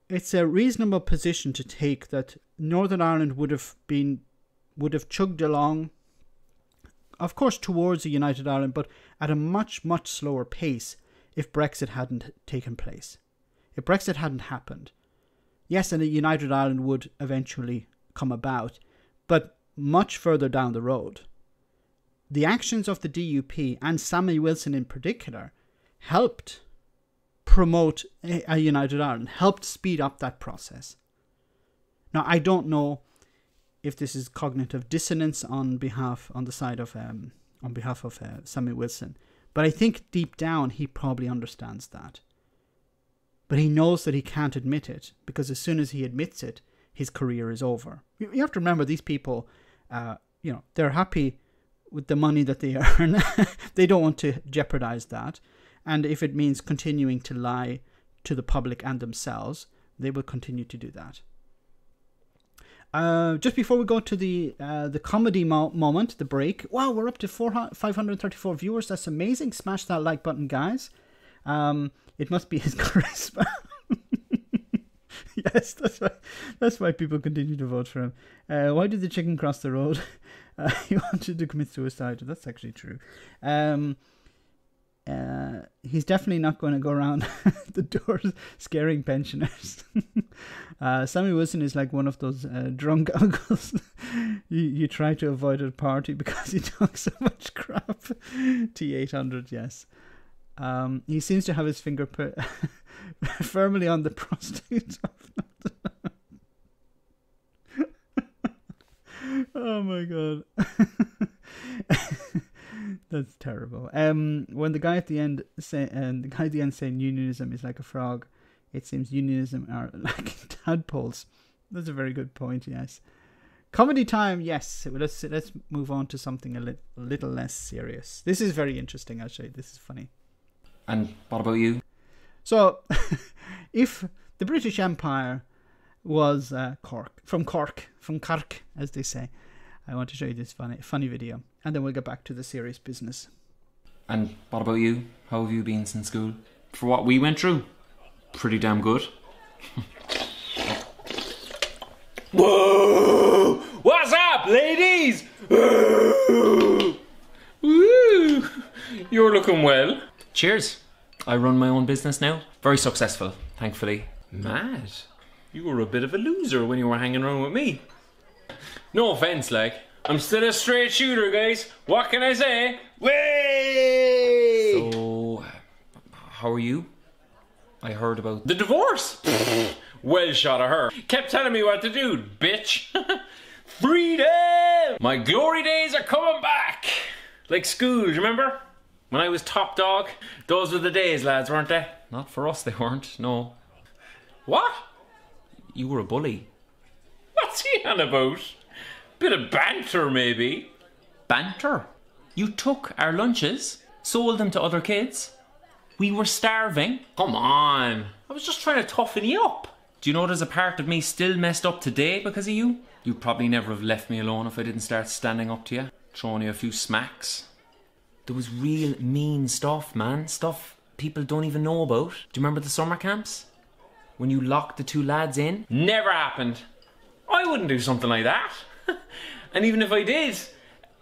It's a reasonable position to take that Northern Ireland would have chugged along, of course, towards a united Ireland, but at a much, much slower pace if Brexit hadn't taken place. If Brexit hadn't happened. Yes, and a united Ireland would eventually come about, but much further down the road. The actions of the DUP, and Sammy Wilson in particular, helped promote a united Ireland, helped speed up that process. Now, I don't know if this is cognitive dissonance on behalf of Sammy Wilson, but I think deep down he probably understands that. But he knows that he can't admit it, because as soon as he admits it, his career is over. You have to remember, these people, they're happy with the money that they earn. They don't want to jeopardize that. And if it means continuing to lie to the public and themselves, they will continue to do that. Just before we go to the comedy moment, the break. Wow, we're up to 534 viewers. That's amazing. Smash that like button, guys. It must be his charisma. Yes, that's why people continue to vote for him. Why did the chicken cross the road? He wanted to commit suicide. That's actually true. He's definitely not going to go around the doors scaring pensioners. Sammy Wilson is like one of those drunk uncles you try to avoid at a party because he talks so much crap. T800, yes. He seems to have his finger put firmly on the prostate. Oh my god. That's terrible. When the guy at the end saying unionism is like a frog, it seems unionism are like tadpoles. That's a very good point. Yes. Comedy time. Yes. Let's move on to something a little less serious. This is very interesting. Actually, this is funny. And what about you? So, if the British Empire was Cork, as they say, I want to show you this funny video, and then we'll get back to the serious business. And what about you? How have you been since school? For what we went through, pretty damn good. Whoa! What's up, ladies? Woo! You're looking well. Cheers. I run my own business now. Very successful, thankfully. Mad. You were a bit of a loser when you were hanging around with me. No offense, like. I'm still a straight shooter, guys. What can I say? Way! So, how are you? I heard about... The divorce? Well shot of her. Kept telling me what to do, bitch. Freedom! My glory days are coming back. Like school, remember? When I was top dog. Those were the days, lads, weren't they? Not for us, they weren't, no. What? You were a bully. What's he on about? Bit of banter, maybe. Banter? You took our lunches, sold them to other kids. We were starving. Come on. I was just trying to toughen you up. Do you know there's a part of me still messed up today because of you? You'd probably never have left me alone if I didn't start standing up to you, throwing you a few smacks. There was real mean stuff, man. Stuff people don't even know about. Do you remember the summer camps? When you locked the two lads in? Never happened. I wouldn't do something like that. And even if I did,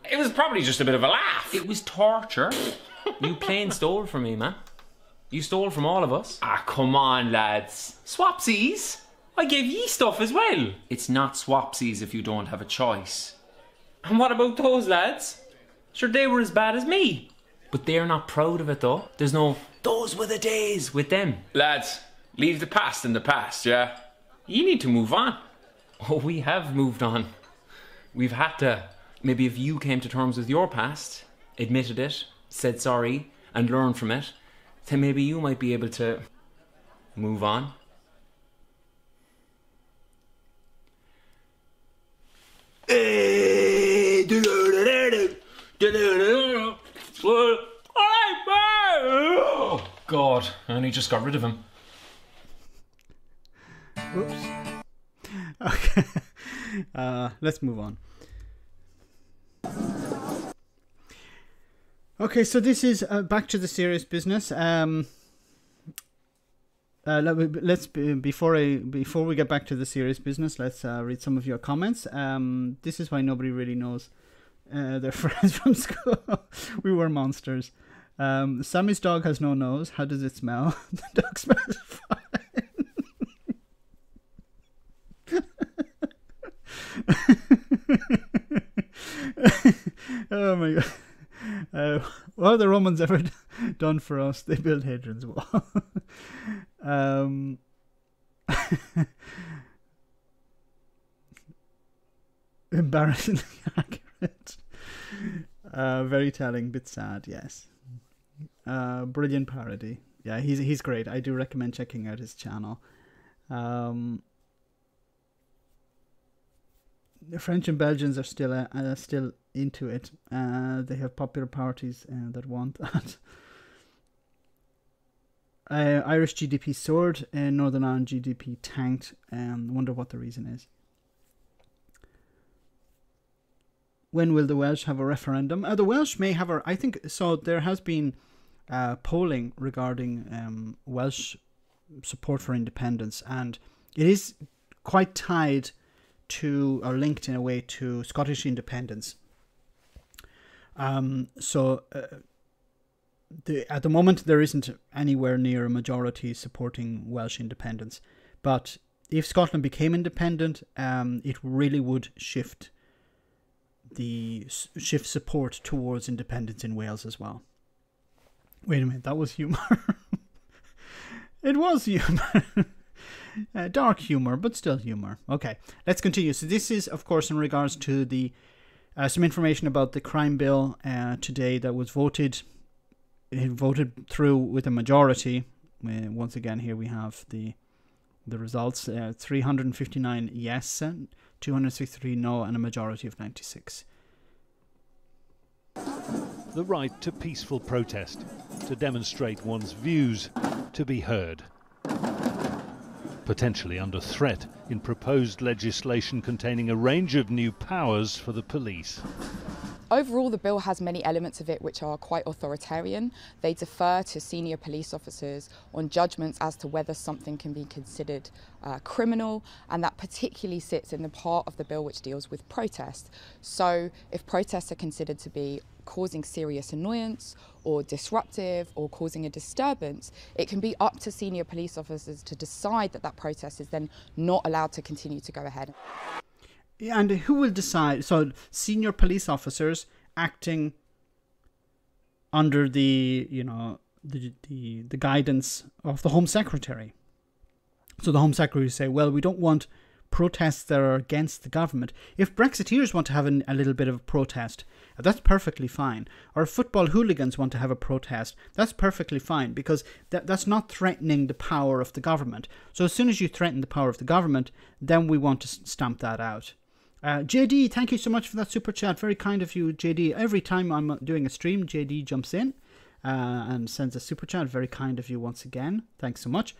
it was probably just a bit of a laugh. It was torture. You plain stole from me, man. You stole from all of us. Ah, come on, lads. Swapsies? I gave ye stuff as well. It's not swapsies if you don't have a choice. And what about those lads? Sure, they were as bad as me. But they're not proud of it, though. There's no, those were the days with them. Lads, leave the past in the past, yeah? You need to move on. Oh, we have moved on. We've had to. Maybe if you came to terms with your past, admitted it, said sorry, and learned from it, then maybe you might be able to move on. Oh, God, I only just got rid of him. Oops. Okay. Let's move on. Okay, so this is back to the serious business. Let's before we get back to the serious business, let's read some of your comments. This is why nobody really knows their friends from school. We were monsters. Sammy's dog has no nose. How does it smell? The dog smells fine. Oh my god. What have the Romans ever done for us? They built Hadrian's Wall. Embarrassingly accurate. Very telling, bit sad, yes. Brilliant parody. Yeah, he's great. I do recommend checking out his channel. The French and Belgians are still into it. They have popular parties that want that. Irish GDP soared, Northern Ireland GDP tanked. Wonder what the reason is. When will the Welsh have a referendum? The Welsh may have I think so. There has been polling regarding Welsh support for independence, and it is quite tied to, or linked in a way to, Scottish independence. At the moment there isn't anywhere near a majority supporting Welsh independence, but if Scotland became independent, it really would shift support towards independence in Wales as well. Wait a minute, that was humour. It was humour. Dark humour, but still humour. Okay, let's continue. So this is, of course, in regards to the some information about the crime bill today that was voted. It voted through with a majority. Once again, here we have the results. 359 yes, 263 no, and a majority of 96. The right to peaceful protest, to demonstrate one's views, to be heard. Potentially under threat in proposed legislation containing a range of new powers for the police. Overall, the bill has many elements of it which are quite authoritarian. They defer to senior police officers on judgments as to whether something can be considered criminal, and that particularly sits in the part of the bill which deals with protest. So if protests are considered to be causing serious annoyance or disruptive or causing a disturbance, it can be up to senior police officers to decide that that protest is then not allowed to continue to go ahead. And who will decide? So senior police officers acting under the guidance of the Home Secretary. So the Home Secretary say, well, we don't want protests that are against the government. If Brexiteers want to have a little bit of a protest, that's perfectly fine. Or if football hooligans want to have a protest, that's perfectly fine, because that's not threatening the power of the government. So as soon as you threaten the power of the government, then we want to stamp that out. JD, thank you so much for that super chat. Very kind of you, JD. Every time I'm doing a stream, JD jumps in and sends a super chat. Very kind of you once again. Thanks so much.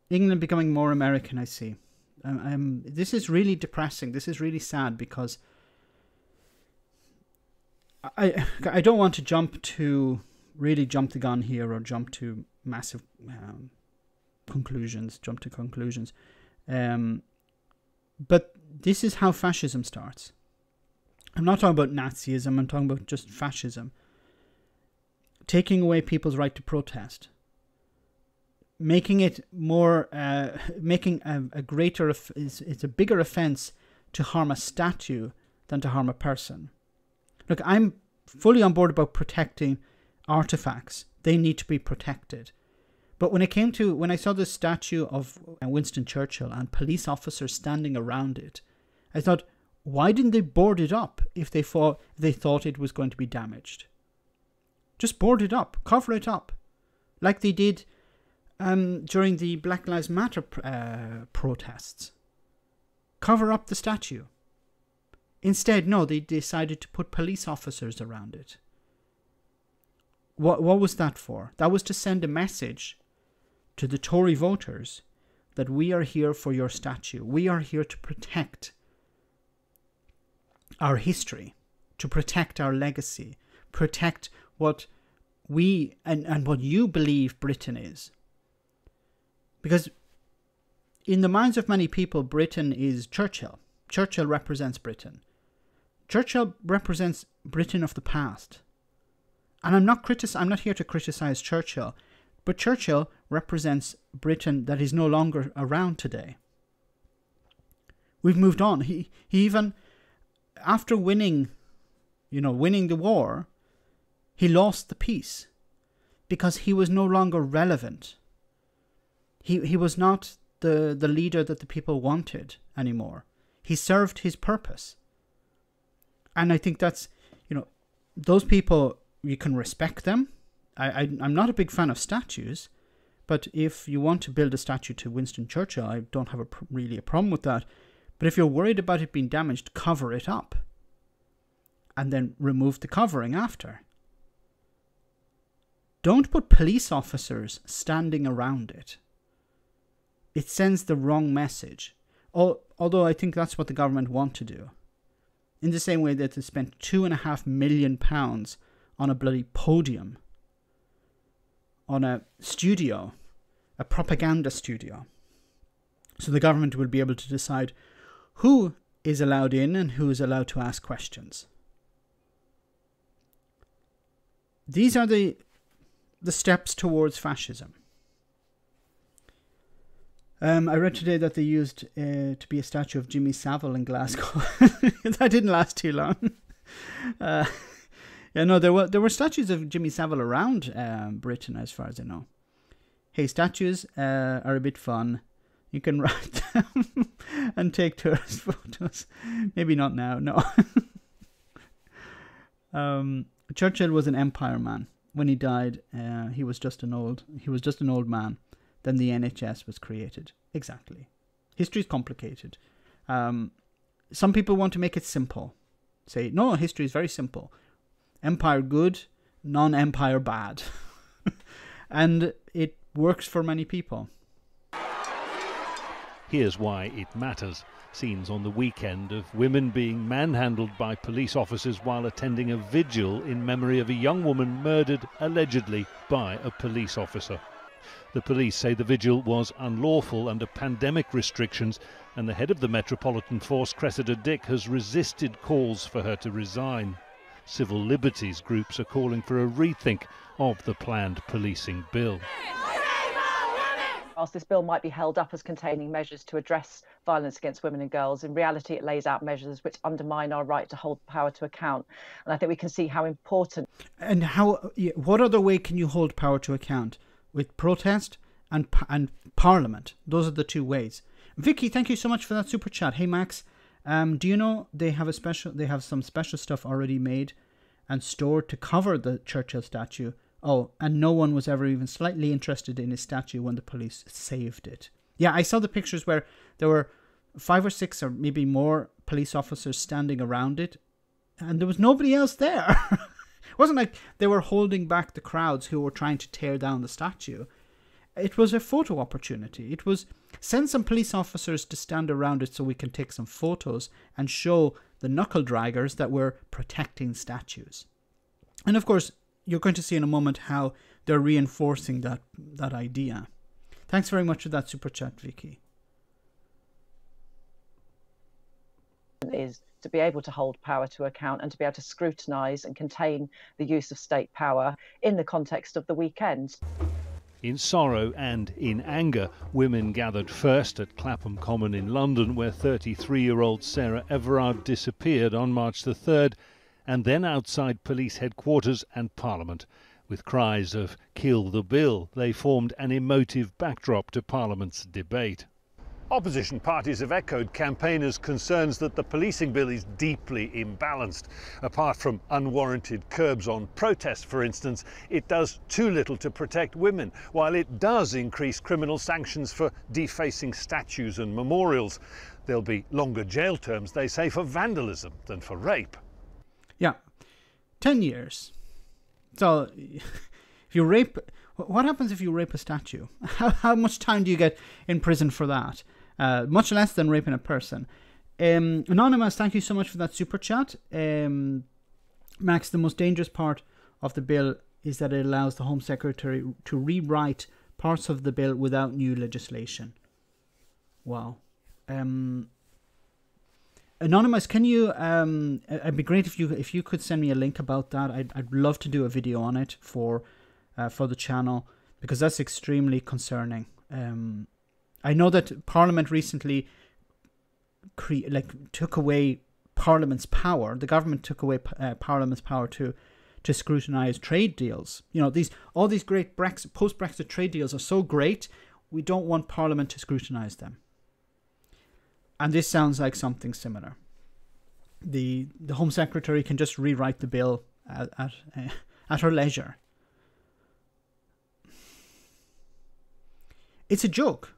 England becoming more American, I see. This is really depressing. This is really sad, because I don't want to jump the gun here, or jump to massive conclusions. But this is how fascism starts. I'm not talking about Nazism. I'm talking about just fascism. Taking away people's right to protest. Making it more, making a greater, it's a bigger offence to harm a statue than to harm a person. Look, I'm fully on board about protecting artifacts. They need to be protected. But when I saw the statue of Winston Churchill and police officers standing around it, I thought, why didn't they board it up if they thought it was going to be damaged? Just board it up, cover it up, like they did during the Black Lives Matter protests. Cover up the statue. Instead, no, they decided to put police officers around it. What was that for? That was to send a message to the Tory voters that we are here for your statue. We are here to protect our history, to protect our legacy, protect what we and what you believe Britain is. Because in the minds of many people, Britain is Churchill. Churchill represents Britain. Churchill represents Britain of the past. And I'm not here to criticize Churchill, but Churchill represents Britain that is no longer around today. We've moved on. He even, after winning the war, he lost the peace because he was no longer relevant. He was not the leader that the people wanted anymore. He served his purpose. And I think that's, those people, you can respect them. I'm not a big fan of statues, but if you want to build a statue to Winston Churchill, I don't have really a problem with that. But if you're worried about it being damaged, cover it up. And then remove the covering after. Don't put police officers standing around it. It sends the wrong message. Although I think that's what the government want to do. In the same way that they spent £2.5 million on a bloody podium. On a studio. A propaganda studio. So the government will be able to decide who is allowed in and who is allowed to ask questions. These are the steps towards fascism. I read today that they used to be a statue of Jimmy Savile in Glasgow. That didn't last too long. There were statues of Jimmy Savile around Britain, as far as I know. Hey, statues are a bit fun. You can write them and take tourist photos. Maybe not now, no. Churchill was an empire man. When he died, he was just an old man. Then the NHS was created. Exactly. History is complicated. Some people want to make it simple. Say, no, history is very simple. Empire good, non-empire bad. And it works for many people. Here's why it matters. Scenes on the weekend of women being manhandled by police officers while attending a vigil in memory of a young woman murdered allegedly by a police officer. The police say the vigil was unlawful under pandemic restrictions, and the head of the Metropolitan Force, Cressida Dick, has resisted calls for her to resign. Civil liberties groups are calling for a rethink of the planned policing bill. Whilst this bill might be held up as containing measures to address violence against women and girls, in reality it lays out measures which undermine our right to hold power to account. And I think we can see how important... And what other way can you hold power to account? With protest and parliament. Those are the two ways. Vicky, thank you so much for that super chat. Hey Max, do you know they have some special stuff already made and stored to cover the Churchill statue? Oh, and no one was ever even slightly interested in his statue when the police saved it. Yeah, I saw the pictures where there were 5 or 6 or maybe more police officers standing around it, and there was nobody else there. It wasn't like they were holding back the crowds who were trying to tear down the statue. It was a photo opportunity. It was send some police officers to stand around it so we can take some photos and show the knuckle draggers that we're protecting statues. And of course, you're going to see in a moment how they're reinforcing that idea. Thanks very much for that super chat, Vicky. Is to be able to hold power to account and to be able to scrutinise and contain the use of state power in the context of the weekend. In sorrow and in anger, women gathered first at Clapham Common in London, where 33-year-old Sarah Everard disappeared on March the 3rd, and then outside police headquarters and Parliament. With cries of "Kill the Bill," they formed an emotive backdrop to Parliament's debate. Opposition parties have echoed campaigners' concerns that the policing bill is deeply imbalanced. Apart from unwarranted curbs on protest, for instance, it does too little to protect women, while it does increase criminal sanctions for defacing statues and memorials. There'll be longer jail terms, they say, for vandalism than for rape. Yeah, 10 years. So, if you rape... What happens if you rape a statue? How much time do you get in prison for that? Much less than raping a person. Anonymous, thank you so much for that super chat. Max, the most dangerous part of the bill is that it allows the Home Secretary to rewrite parts of the bill without new legislation. Wow. Anonymous, can you? It'd be great if you could send me a link about that. I'd love to do a video on it for the channel, because that's extremely concerning. I know that Parliament recently took away Parliament's power. The government took away Parliament's power to scrutinise trade deals. You know, all these great post-Brexit trade deals are so great, we don't want Parliament to scrutinise them. And this sounds like something similar. The Home Secretary can just rewrite the bill at her leisure. It's a joke.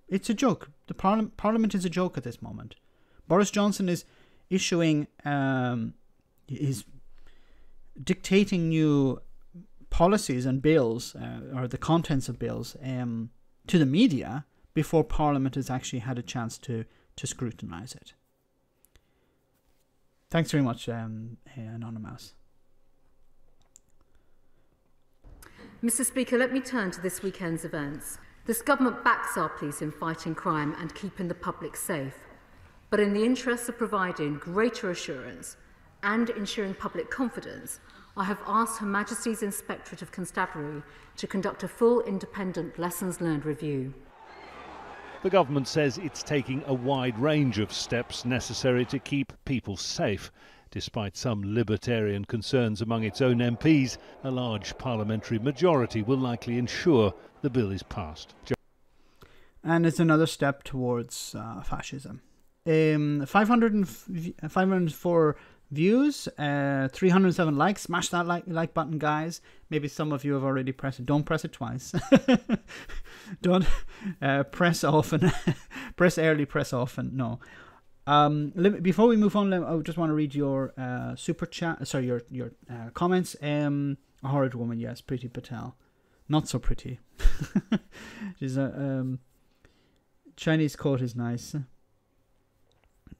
It's a joke. The Parliament is a joke at this moment. Boris Johnson is issuing, is dictating new policies and bills, or the contents of bills, to the media before Parliament has actually had a chance to scrutinise it. Thanks very much, Anonymous. Mr. Speaker, let me turn to this weekend's events. This government backs our police in fighting crime and keeping the public safe. But in the interest of providing greater assurance and ensuring public confidence, I have asked Her Majesty's Inspectorate of Constabulary to conduct a full independent lessons learned review. The government says it's taking a wide range of steps necessary to keep people safe. Despite some libertarian concerns among its own MPs, a large parliamentary majority will likely ensure the bill is passed. And it's another step towards fascism. 504 views, 307 likes. Smash that like button, guys. Maybe some of you have already pressed it. Don't press it twice. Don't press often. Press early, press often. No. Before we move on, I just want to read your super chat. Sorry, your comments. A horrid woman, yes, Priti Patel. Not so pretty. She's a Chinese coat is nice.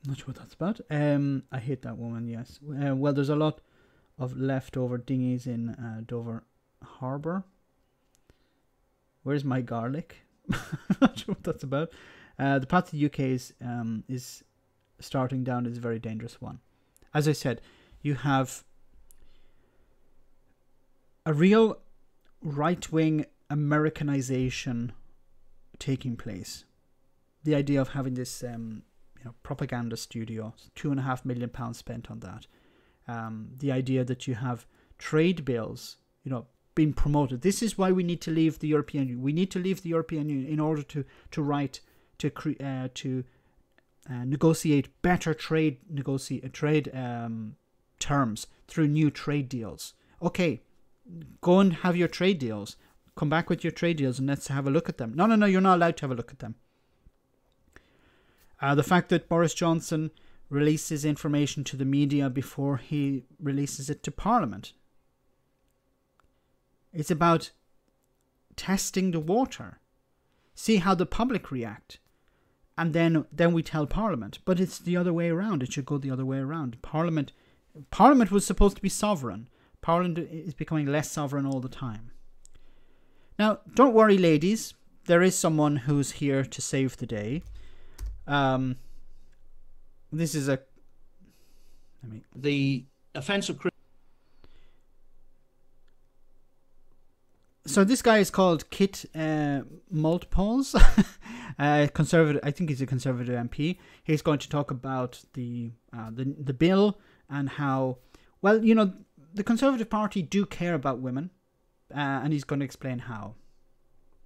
Not sure what that's about. I hate that woman, yes. Well, there's a lot of leftover dinghies in Dover Harbour. Where's my garlic? Not sure what that's about. The path to the UK is starting down is a very dangerous one. As I said, you have a real right-wing Americanization taking place. The idea of having this propaganda studio, £2.5 million spent on that. The idea that you have trade bills, being promoted. This is why we need to leave the European Union. We need to leave the European Union in order to negotiate better trade terms through new trade deals. Okay, go and have your trade deals. Come back with your trade deals and let's have a look at them. No, you're not allowed to have a look at them. The fact that Boris Johnson releases information to the media before he releases it to Parliament. It's about testing the water. See how the public react. And then we tell Parliament. But it's the other way around. It should go the other way around. Parliament was supposed to be sovereign. Parliament is becoming less sovereign all the time. Now, don't worry, ladies. There is someone who's here to save the day. This is the offence of criminal. So this guy is called Kit Maltpause, Conservative. I think he's a Conservative MP. He's going to talk about the bill and how, well, the Conservative Party do care about women, and he's going to explain how.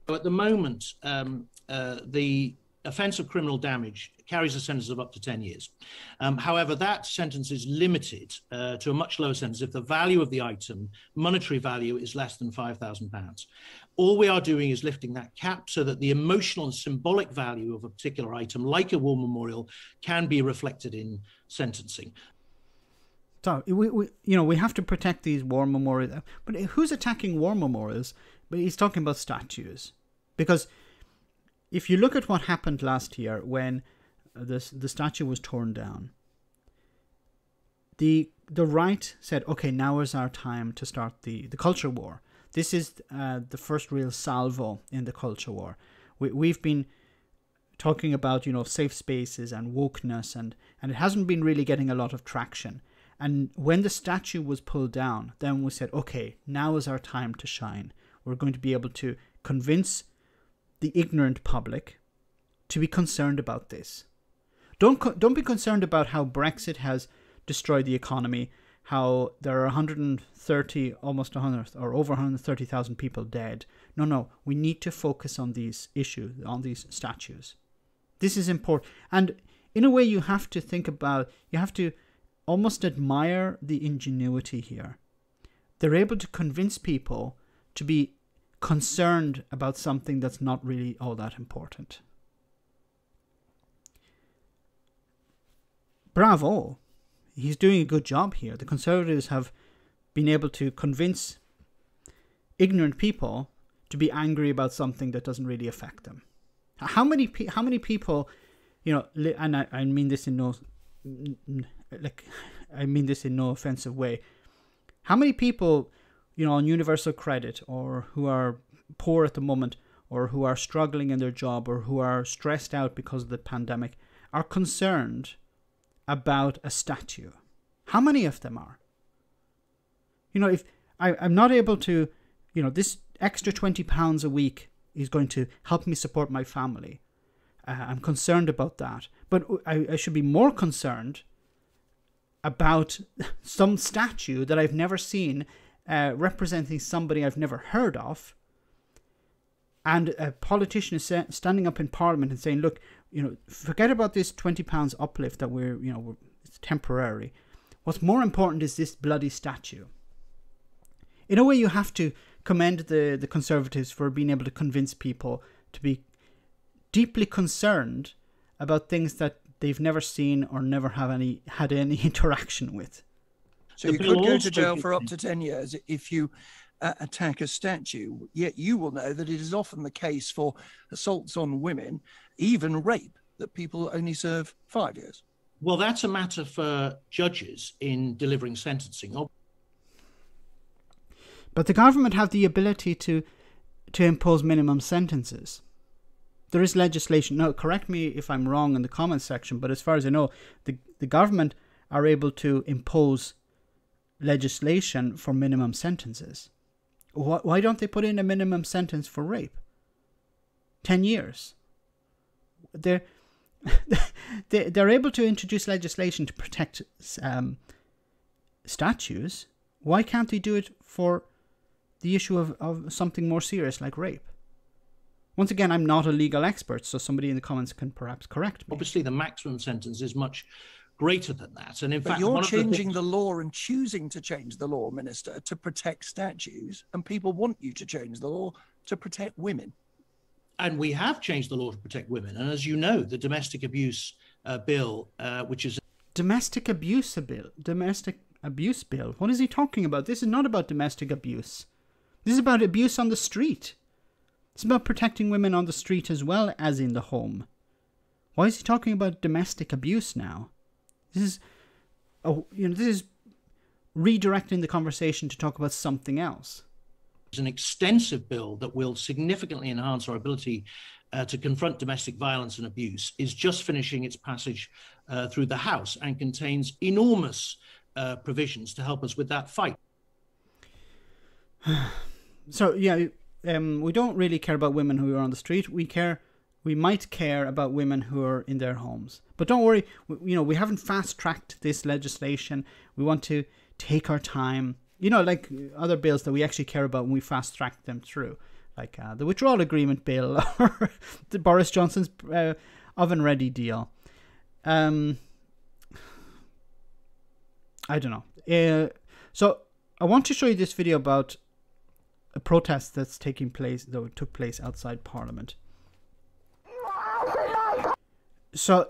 At the moment, the offence of criminal damage carries a sentence of up to 10 years. However, that sentence is limited to a much lower sentence if the value of the item, monetary value, is less than £5,000. All we are doing is lifting that cap so that the emotional and symbolic value of a particular item, like a war memorial, can be reflected in sentencing. So we have to protect these war memorials. But who's attacking war memorials? But he's talking about statues, because if you look at what happened last year when the statue was torn down, the right said, okay, now is our time to start the culture war. This is the first real salvo in the culture war. We've been talking about, safe spaces and wokeness, and it hasn't been really getting a lot of traction. And when the statue was pulled down, then we said, okay, now is our time to shine. We're going to be able to convince the ignorant public to be concerned about this. Don't be concerned about how Brexit has destroyed the economy, how there are 130, almost 100, or over 130,000 people dead. No, we need to focus on these issues, on these statues. This is important. And in a way, you have to almost admire the ingenuity here. They're able to convince people to be concerned about something that's not really all that important. Bravo. He's doing a good job here. The Conservatives have been able to convince ignorant people to be angry about something that doesn't really affect them. How many people, and I mean this in no offensive way. How many people, on universal credit, or who are poor at the moment, or who are struggling in their job, or who are stressed out because of the pandemic, are concerned about a statue? How many of them are? If I'm not able to, this extra £20 a week is going to help me support my family. I'm concerned about that. But I should be more concerned about some statue that I've never seen representing somebody I've never heard of. And a politician is standing up in Parliament and saying, look, forget about this £20 uplift that it's temporary. What's more important is this bloody statue. In a way, you have to commend the Conservatives for being able to convince people to be deeply concerned about things that they've never seen or never had any interaction with. So you could go to jail for up to 10 years if you attack a statue, yet you will know that it is often the case for assaults on women, even rape, that people only serve 5 years. Well, that's a matter for judges in delivering sentencing. But the government have the ability to impose minimum sentences. There is legislation. Now, correct me if I'm wrong in the comments section, but as far as I know, the government are able to impose legislation for minimum sentences. Why don't they put in a minimum sentence for rape? 10 years. They're able to introduce legislation to protect statues. Why can't they do it for the issue of something more serious like rape? Once again, I'm not a legal expert, so somebody in the comments can perhaps correct me. Obviously, the maximum sentence is much greater than that. And in fact, you're changing the law and choosing to change the law, Minister, to protect statues, and people want you to change the law to protect women. And we have changed the law to protect women. And as you know, the domestic abuse bill, which is... Domestic abuse bill? Domestic abuse bill? What is he talking about? This is not about domestic abuse. This is about abuse on the street. It's about protecting women on the street as well as in the home. Why is he talking about domestic abuse now? This is redirecting the conversation to talk about something else. It's an extensive bill that will significantly enhance our ability to confront domestic violence and abuse, is just finishing its passage through the House and contains enormous provisions to help us with that fight. So, yeah, we don't really care about women who are on the street. We might care about women who are in their homes. But don't worry, we haven't fast-tracked this legislation. We want to take our time. Like other bills that we actually care about when we fast-track them through. Like the withdrawal agreement bill or the Boris Johnson's oven-ready deal. I don't know. So I want to show you this video about a protest that took place outside Parliament. So,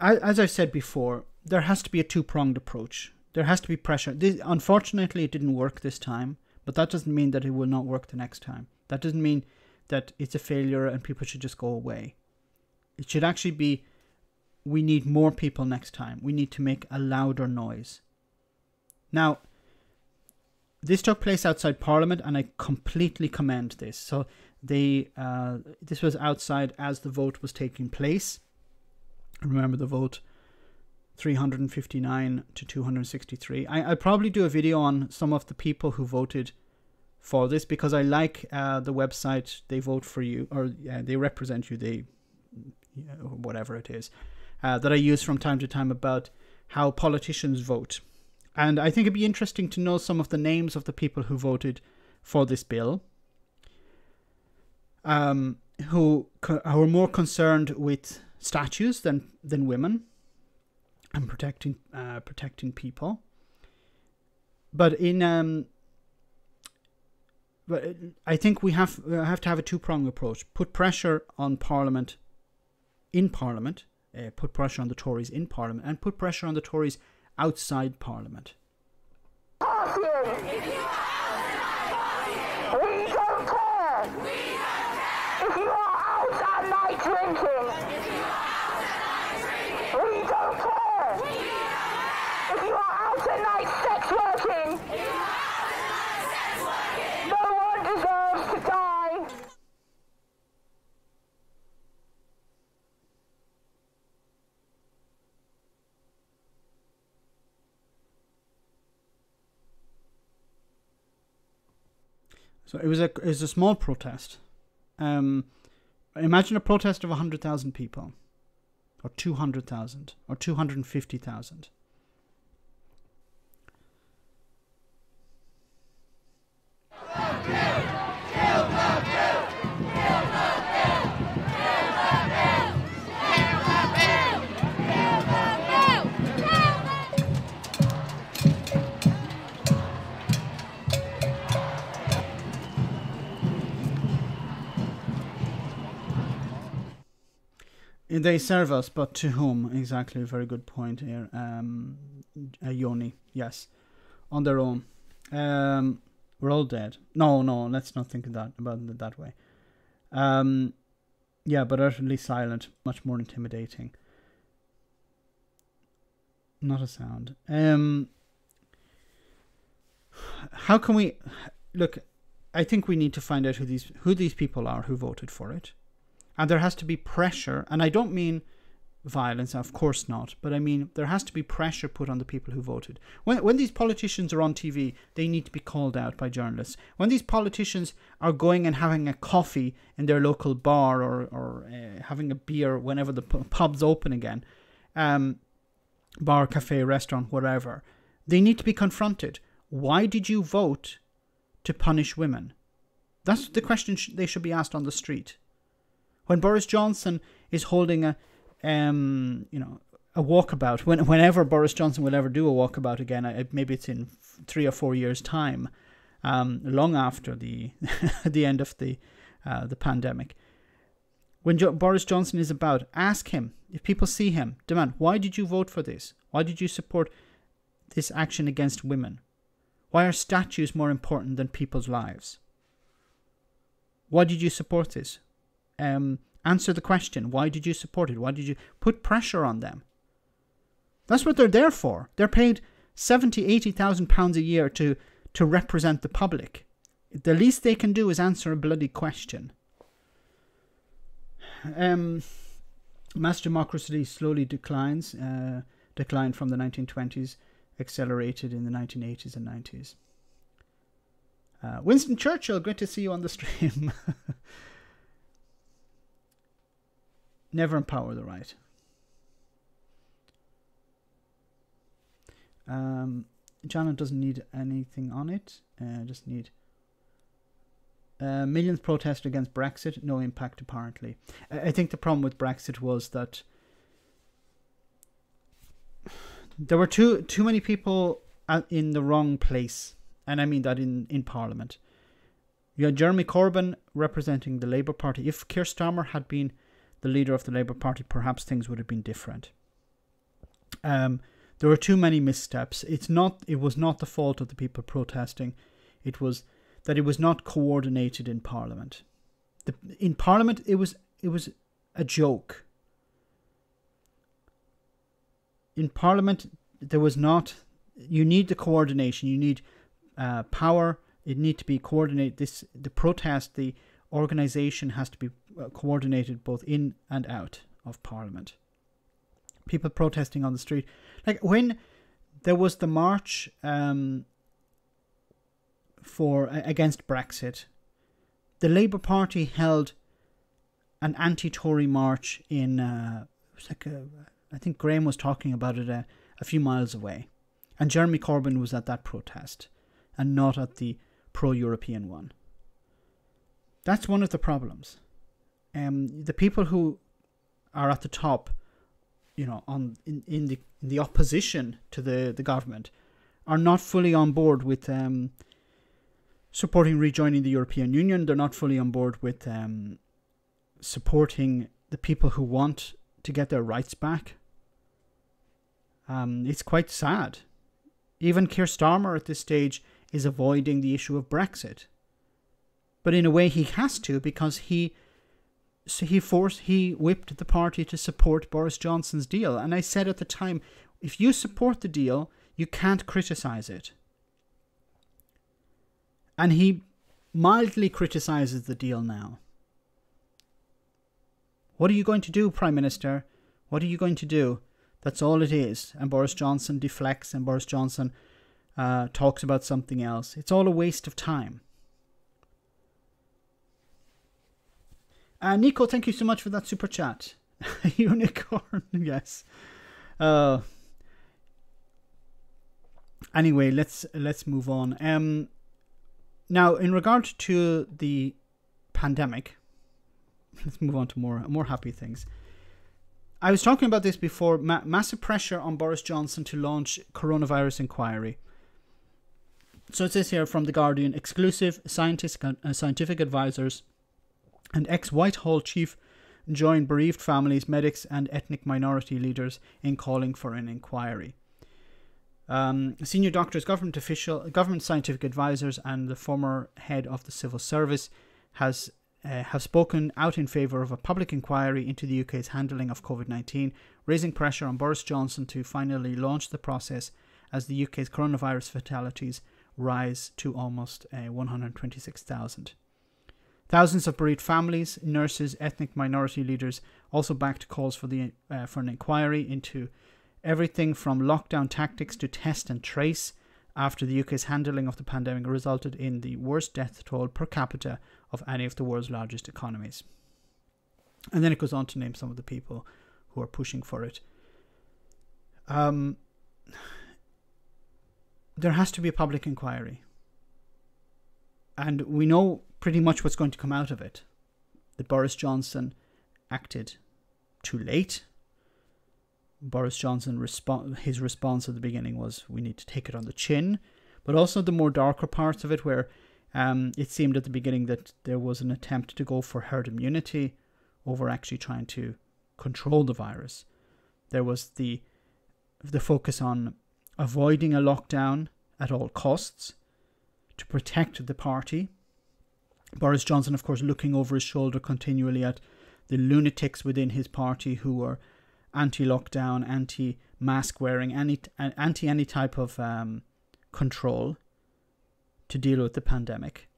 as I said before, there has to be a two-pronged approach. There has to be pressure. Unfortunately, it didn't work this time, but that doesn't mean that it will not work the next time. That doesn't mean that it's a failure and people should just go away. It should actually be, we need more people next time. We need to make a louder noise. Now, this took place outside Parliament, and I completely commend this. So this was outside as the vote was taking place. Remember the vote, 359 to 263. I'll probably do a video on some of the people who voted for this, because I like the website. They vote for you, or they represent you. They, whatever it is, that I use from time to time about how politicians vote. And I think it'd be interesting to know some of the names of the people who voted for this bill, who are more concerned with statues than women and protecting people. But but I think we have to have a two-pronged approach. Put pressure on Parliament, in Parliament, put pressure on the Tories in Parliament, and put pressure on the Tories outside Parliament. We don't care. If you are out at night drinking, we don't care. If you are out at night sex working, no one deserves to die. So it was a small protest. Imagine a protest of 100,000 people, or 200,000, or 250,000. They serve us, but to whom? Exactly, a very good point here. Yoni, yes, on their own. We're all dead. No, let's not think about it that way. Yeah, but utterly silent, much more intimidating. Not a sound. How can we look? I think we need to find out who these people are who voted for it. And there has to be pressure, and I don't mean violence, of course not, but I mean there has to be pressure put on the people who voted. When these politicians are on TV, they need to be called out by journalists. When these politicians are going and having a coffee in their local bar, or having a beer whenever the pub's open again, bar, cafe, restaurant, whatever, they need to be confronted. Why did you vote to punish women? That's the question they should be asked on the street. When Boris Johnson is holding a walkabout, whenever Boris Johnson will ever do a walkabout again, maybe it's in 3 or 4 years' time, long after the the end of the pandemic. When Boris Johnson is about, ask him, if people see him, demand, why did you vote for this? Why did you support this action against women? Why are statues more important than people's lives? Why did you support this? Answer the question. Why did you support it? Why did you put pressure on them? That's what they're there for. They're paid 70,000, 80,000 pounds a year to represent the public. The least they can do is answer a bloody question. Mass democracy slowly declined from the 1920s, accelerated in the 1980s and 90s. Winston Churchill, great to see you on the stream. Never empower the right. Janet doesn't need anything on it. Just need millions protest against Brexit. No impact apparently. I think the problem with Brexit was that there were too many people in the wrong place, and I mean that in Parliament. You had Jeremy Corbyn representing the Labour Party. If Keir Starmer had been the leader of the Labour Party, perhaps things would have been different. There were too many missteps. It was not the fault of the people protesting. It was that it was not coordinated in Parliament. In Parliament, it was a joke. In Parliament, there was not you need the coordination. You need power. It needs to be coordinated. The protest, the organisation has to be coordinated both in and out of Parliament. People protesting on the street, like when there was the march against Brexit, the Labour Party held an anti-Tory march in. I think Graham was talking about it a few miles away, and Jeremy Corbyn was at that protest, and not at the pro-European one. That's one of the problems. The people who are at the top, you know, in the opposition to the government, are not fully on board with supporting rejoining the European Union. They're not fully on board with supporting the people who want to get their rights back. It's quite sad. Even Keir Starmer at this stage is avoiding the issue of Brexit. But in a way he has to, because he whipped the party to support Boris Johnson's deal. And I said at the time, if you support the deal, you can't criticise it. And he mildly criticises the deal now. What are you going to do, Prime Minister? What are you going to do? That's all it is. And Boris Johnson deflects, and Boris Johnson talks about something else. It's all a waste of time. Nico, thank you so much for that super chat. Unicorn, yes. Anyway, let's move on. Now, in regard to the pandemic, let's move on to more happy things. I was talking about this before. Massive pressure on Boris Johnson to launch coronavirus inquiry. So it says here from The Guardian, exclusive scientific advisors and ex-Whitehall chief join bereaved families, medics and ethnic minority leaders in calling for an inquiry. Senior doctors, government official, government scientific advisors and the former head of the civil service have spoken out in favour of a public inquiry into the UK's handling of COVID-19, raising pressure on Boris Johnson to finally launch the process as the UK's coronavirus fatalities rise to almost 126,000. Thousands of bereaved families, nurses, ethnic minority leaders also backed calls for an inquiry into everything from lockdown tactics to test and trace after the UK's handling of the pandemic resulted in the worst death toll per capita of any of the world's largest economies. And then it goes on to name some of the people who are pushing for it. There has to be a public inquiry. And we know pretty much what's going to come out of it. That Boris Johnson acted too late. Boris Johnson, his response at the beginning was, we need to take it on the chin. But also the more darker parts of it, where it seemed at the beginning that there was an attempt to go for herd immunity over actually trying to control the virus. There was the focus on avoiding a lockdown at all costs to protect the party. Boris Johnson, of course, looking over his shoulder continually at the lunatics within his party who were anti-lockdown, anti-mask wearing, anti any type of control to deal with the pandemic.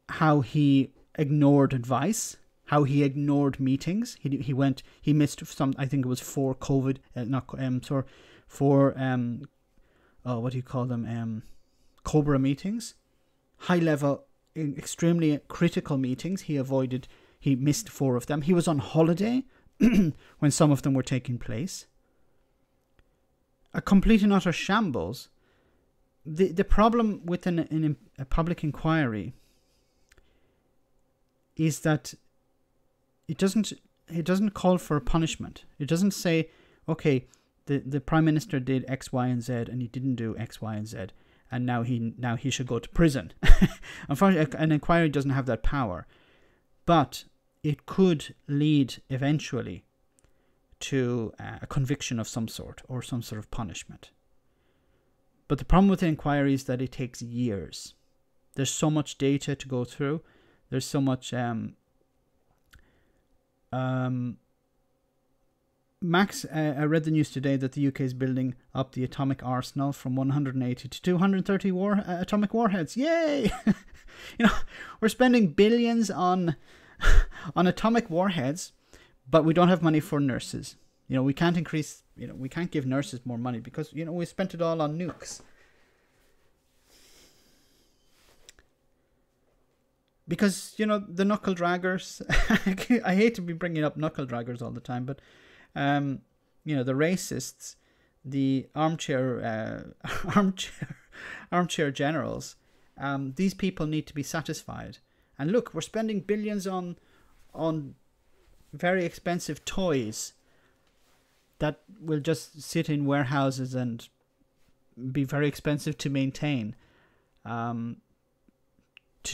How he ignored advice, how he ignored meetings. He missed some, I think it was 4 COVID, what do you call them? Cobra meetings. High level, extremely critical meetings. He missed 4 of them. He was on holiday when some of them were taking place. A complete and utter shambles. The problem with a public inquiry is that it doesn't call for a punishment. It doesn't say, okay, the Prime Minister did X, Y, and Z, and he didn't do X, Y, and Z, and now he should go to prison. Unfortunately, an inquiry doesn't have that power, but it could lead eventually to a conviction of some sort or some sort of punishment. But the problem with the inquiry is that it takes years. There's so much data to go through. There's so much Max, I read the news today that the UK is building up the atomic arsenal from 180 to 230 atomic warheads. Yay! We're spending billions on atomic warheads, but we don't have money for nurses. We can't increase, we can't give nurses more money because, we spent it all on nukes. Because, the knuckle draggers, I hate to be bringing up knuckle draggers all the time, but, the racists, the armchair generals, these people need to be satisfied. And look, we're spending billions on very expensive toys that will just sit in warehouses and be very expensive to maintain, to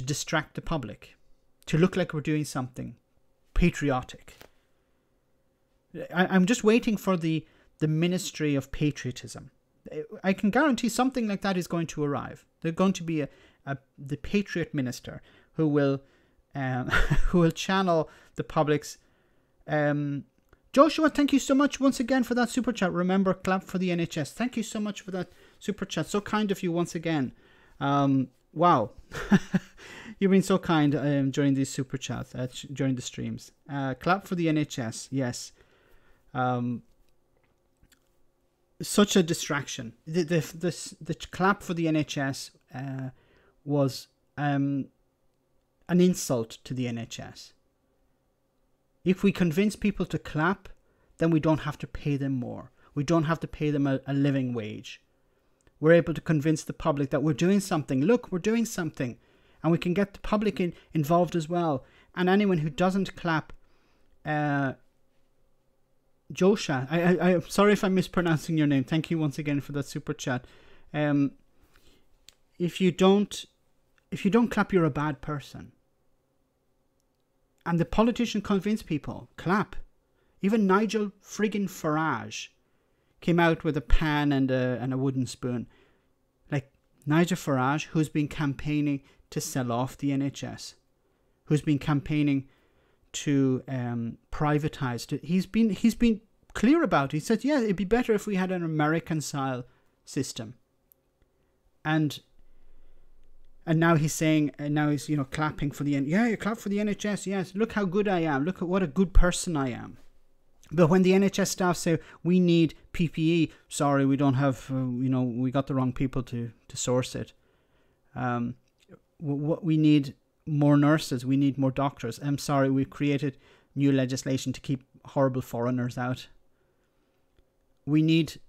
distract the public, to look like we're doing something patriotic. I'm just waiting for the Ministry of Patriotism. I can guarantee something like that is going to arrive. There's going to be the Patriot Minister who will channel the public's. Joshua, thank you so much once again for that super chat. Remember, clap for the NHS. Thank you so much for that super chat. So kind of you once again. Wow. You've been so kind during these super chats, during the streams. Clap for the NHS. Yes. Such a distraction. The clap for the NHS was an insult to the NHS. If we convince people to clap, then we don't have to pay them more. We don't have to pay them a living wage. We're able to convince the public that we're doing something. Look, we're doing something. And we can get the public involved as well. And anyone who doesn't clap, Josha, I'm sorry if I'm mispronouncing your name. Thank you once again for that super chat. If you don't clap, you're a bad person. And the politician convinced people, clap. Even Nigel friggin' Farage came out with a pan and a wooden spoon. Like Nigel Farage, who's been campaigning to sell off the NHS, who's been campaigning to privatise. He's been clear about it. He said, yeah, it'd be better if we had an American-style system. And now he's saying, clapping for the you clap for the NHS. Yes, look how good I am. Look at what a good person I am. But when the NHS staff say we need PPE, sorry, we don't have. We got the wrong people to source it. We need more nurses. We need more doctors. I'm sorry, we've created new legislation to keep horrible foreigners out. We need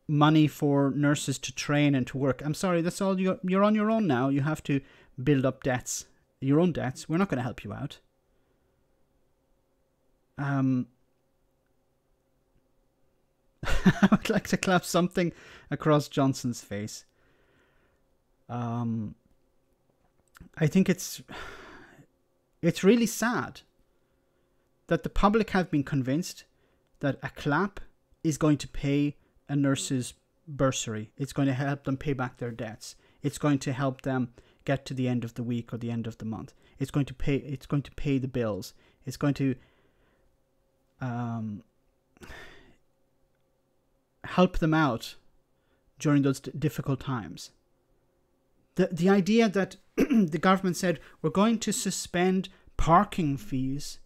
money for nurses to train and to work. I'm sorry, that's all you're on your own now. You have to build up debts, your own debts. We're not going to help you out. I would like to clap something across Johnson's face. I think it's really sad that the public have been convinced that a clap is going to pay a nurse's bursary. It's going to help them pay back their debts. It's going to help them get to the end of the week or the end of the month. It's going to pay the bills. It's going to help them out during those difficult times. The idea that the government said we're going to suspend parking fees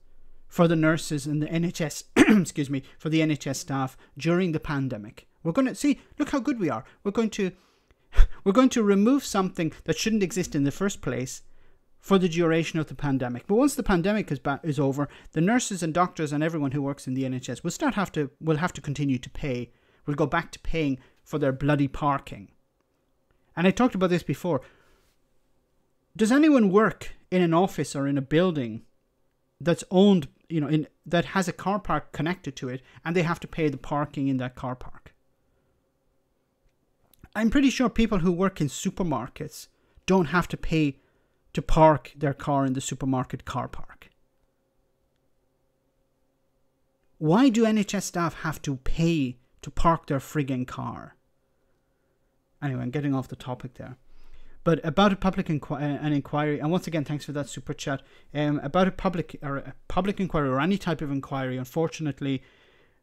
for the nurses and the NHS, excuse me, for the NHS staff during the pandemic. We're going to see, look how good we are. We're going to remove something that shouldn't exist in the first place for the duration of the pandemic. But once the pandemic is over, the nurses and doctors and everyone who works in the NHS will have to continue to pay. We'll go back to paying for their bloody parking. And I talked about this before. Does anyone work in an office or in a building that's owned, that has a car park connected to it, and they have to pay the parking in that car park? I'm pretty sure people who work in supermarkets don't have to pay to park their car in the supermarket car park. Why do NHS staff have to pay to park their frigging car? Anyway, I'm getting off the topic there. But about an inquiry, and once again, thanks for that super chat. About a public inquiry or any type of inquiry, unfortunately,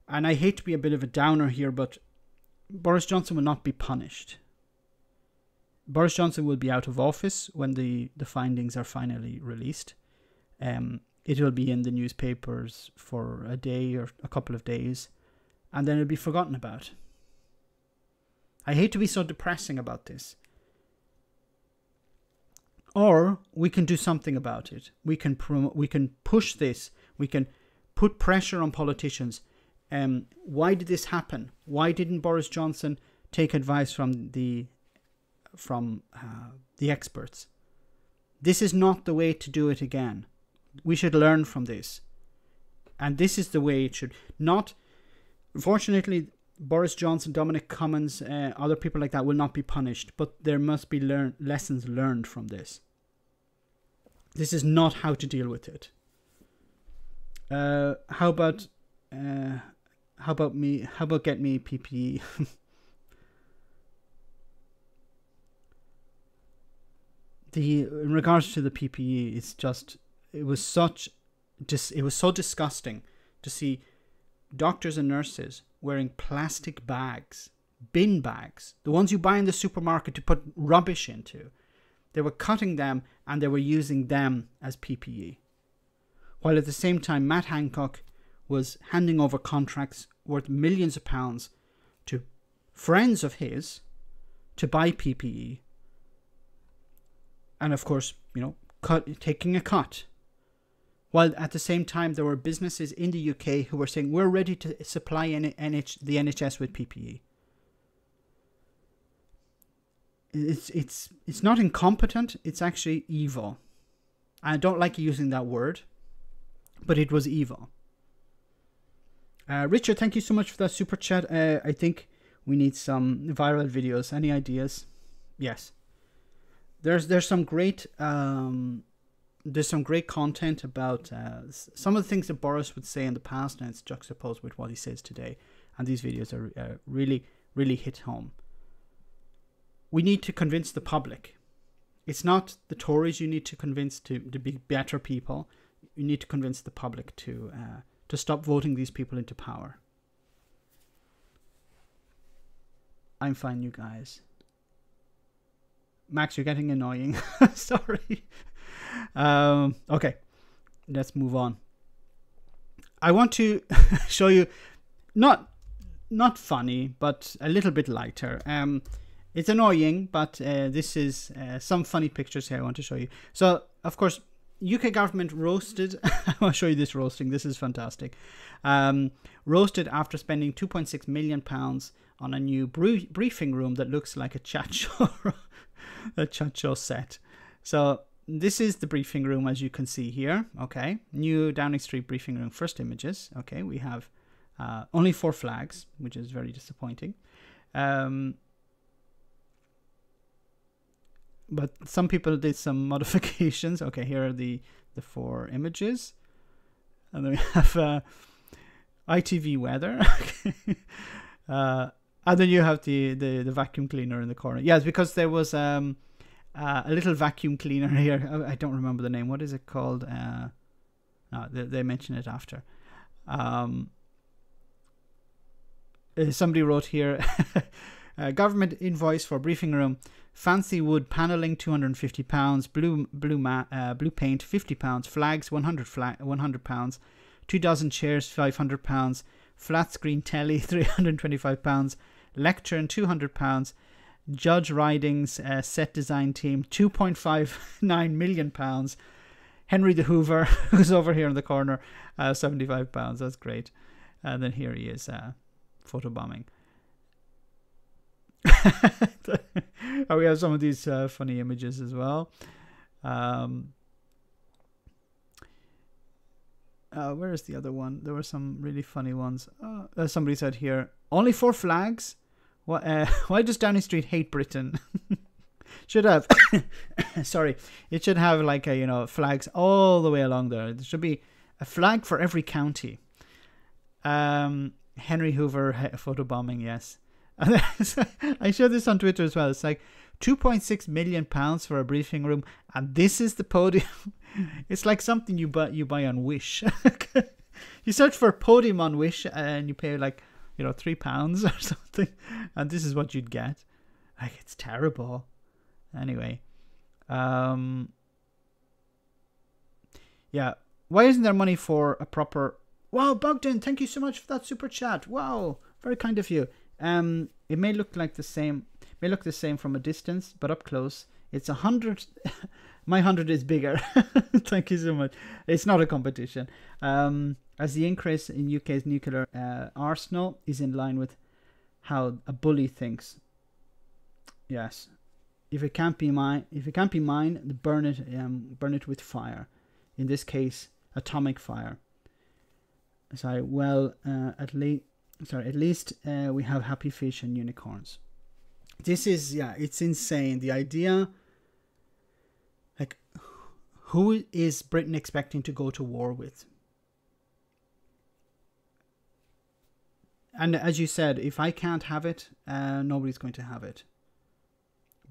and I hate to be a bit of a downer here, but Boris Johnson will not be punished. Boris Johnson will be out of office when the findings are finally released. It will be in the newspapers for a day or a couple of days, and then it'll be forgotten about. I hate to be so depressing about this. Or we can do something about it. We can push this. We can put pressure on politicians. Why did this happen? Why didn't Boris Johnson take advice from the experts? This is not the way to do it again. We should learn from this. And this is the way it should not. Fortunately, Boris Johnson, Dominic Cummings, other people like that will not be punished, but there must be lessons learned from this. This is not how to deal with it. How about get me PPE? In regards to the PPE, it was so disgusting to see doctors and nurses wearing plastic bags, bin bags, the ones you buy in the supermarket to put rubbish into. They were cutting them and they were using them as PPE. While at the same time, Matt Hancock was handing over contracts worth millions of pounds to friends of his to buy PPE. And of course, taking a cut. While at the same time, there were businesses in the UK who were saying, we're ready to supply the NHS with PPE. It's not incompetent, it's actually evil. I don't like using that word, but it was evil. Richard, thank you so much for that super chat. I think we need some viral videos. Any ideas? Yes. There's some great content about some of the things that Boris would say in the past, and it's juxtaposed with what he says today. And these videos are really, really hit home. We need to convince the public. It's not the Tories you need to convince to be better people. You need to convince the public to stop voting these people into power. I'm fine, you guys. Max, you're getting annoying. Sorry. Okay, let's move on. I want to show you, not funny, but a little bit lighter. It's annoying, but this is some funny pictures here I want to show you. So, of course, UK government roasted. I'll show you this roasting. This is fantastic. Roasted after spending £2.6 million on a new briefing room that looks like a chat show, a chat show set. So this is the briefing room, as you can see here. Okay, new Downing Street briefing room. First images. Okay, we have only 4 flags, which is very disappointing. But some people did some modifications. Okay, here are the 4 images. And then we have ITV weather. And then you have the vacuum cleaner in the corner. Yes, because there was a little vacuum cleaner here. I don't remember the name. What is it called? No, they mention it after. Somebody wrote here, government invoice for briefing room. Fancy wood paneling, £250. Blue paint, £50. Flags, £100. 2 dozen chairs, £500. Flat screen telly, £325. Lectern, £200. Judge Ridings set design team, £2.59 million. Henry the Hoover, who's over here in the corner, £75. That's great. And then here he is, photobombing. We have some of these funny images as well. Where is the other one? There were some really funny ones. Somebody said here, only 4 flags? Why does Downing Street hate Britain? Should have, sorry, it should have like flags all the way along there. There should be a flag for every county. Henry Hoover photobombing, yes. I shared this on Twitter as well. It's like £2.6 million for a briefing room, and this is the podium. It's like something you buy on Wish. You search for podium on Wish and you pay like, you know, £3 or something, and this is what you'd get. Like, it's terrible. Anyway, yeah. Why isn't there money for a proper? Wow, Bogdan, thank you so much for that super chat. Wow, very kind of you. It may look like the same. May look the same from a distance, but up close, it's 100. My 100 is bigger. Thank you so much. It's not a competition. As the increase in UK's nuclear arsenal is in line with how a bully thinks. Yes, if it can't be mine, burn it with fire. In this case, atomic fire. Sorry. Well, at least we have happy fish and unicorns. This is, yeah, it's insane. The idea, like, who is Britain expecting to go to war with? And as you said, if I can't have it, nobody's going to have it.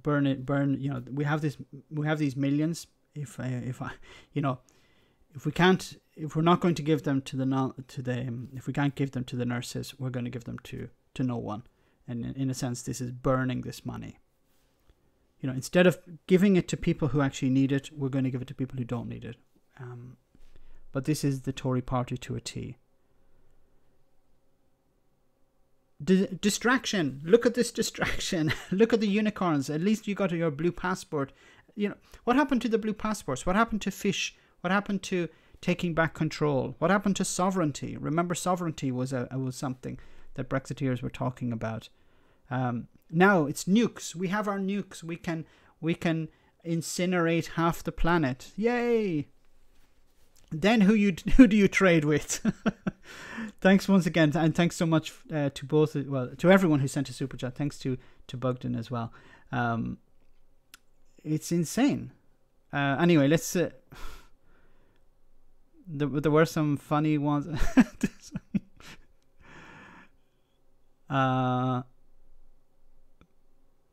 Burn it, burn. You know, we have these millions. If we're not going to give them if we can't give them to the nurses, we're going to give them to no one. And in a sense, this is burning this money. You know, instead of giving it to people who actually need it, we're going to give it to people who don't need it. But this is the Tory party to a T. Distraction. Look at this distraction. Look at the unicorns. At least you got your blue passport. You know, what happened to the blue passports? What happened to fish? What happened to taking back control? What happened to sovereignty? Remember, sovereignty was something that Brexiteers were talking about. Now it's nukes. We have our nukes. We can incinerate half the planet. Yay! Then who do you trade with? Thanks once again, and thanks so much to everyone who sent a super chat. Thanks to Bogdan as well. It's insane. Anyway, let's. There were some funny ones.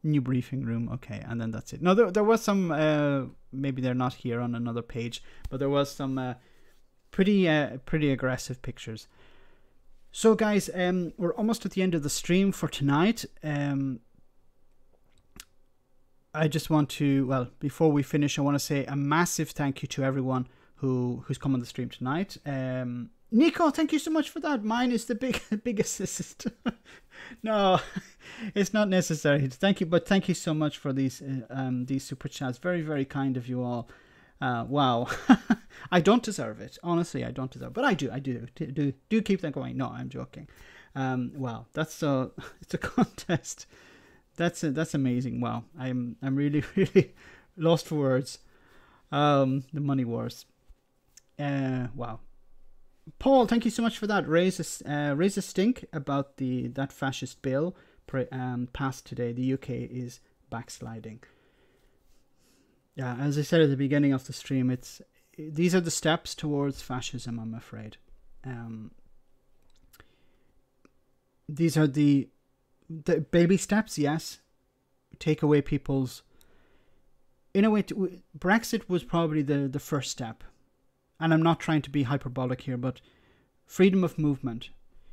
New briefing room, okay, and then that's it. No, there was some. Maybe they're not here on another page, but there was some pretty aggressive pictures. So, guys, we're almost at the end of the stream for tonight. I just want to, before we finish, I want to say a massive thank you to everyone who's come on the stream tonight. Nico, thank you so much for that. Mine is the biggest assist. No, it's not necessary. Thank you, but thank you so much for these super chats. Very, very kind of you all. Wow, I don't deserve it. Honestly, I don't deserve it, but I do keep them going. No, I'm joking. Wow, it's a contest. That's amazing. Wow, I'm really, really lost for words. The money wars. Wow. Paul, thank you so much for that. Raise a stink about that fascist bill passed today. The UK is backsliding. Yeah, as I said at the beginning of the stream, these are the steps towards fascism, I'm afraid. These are the baby steps, yes. Take away people's... In a way, Brexit was probably the first step. And I'm not trying to be hyperbolic here, but freedom of movement.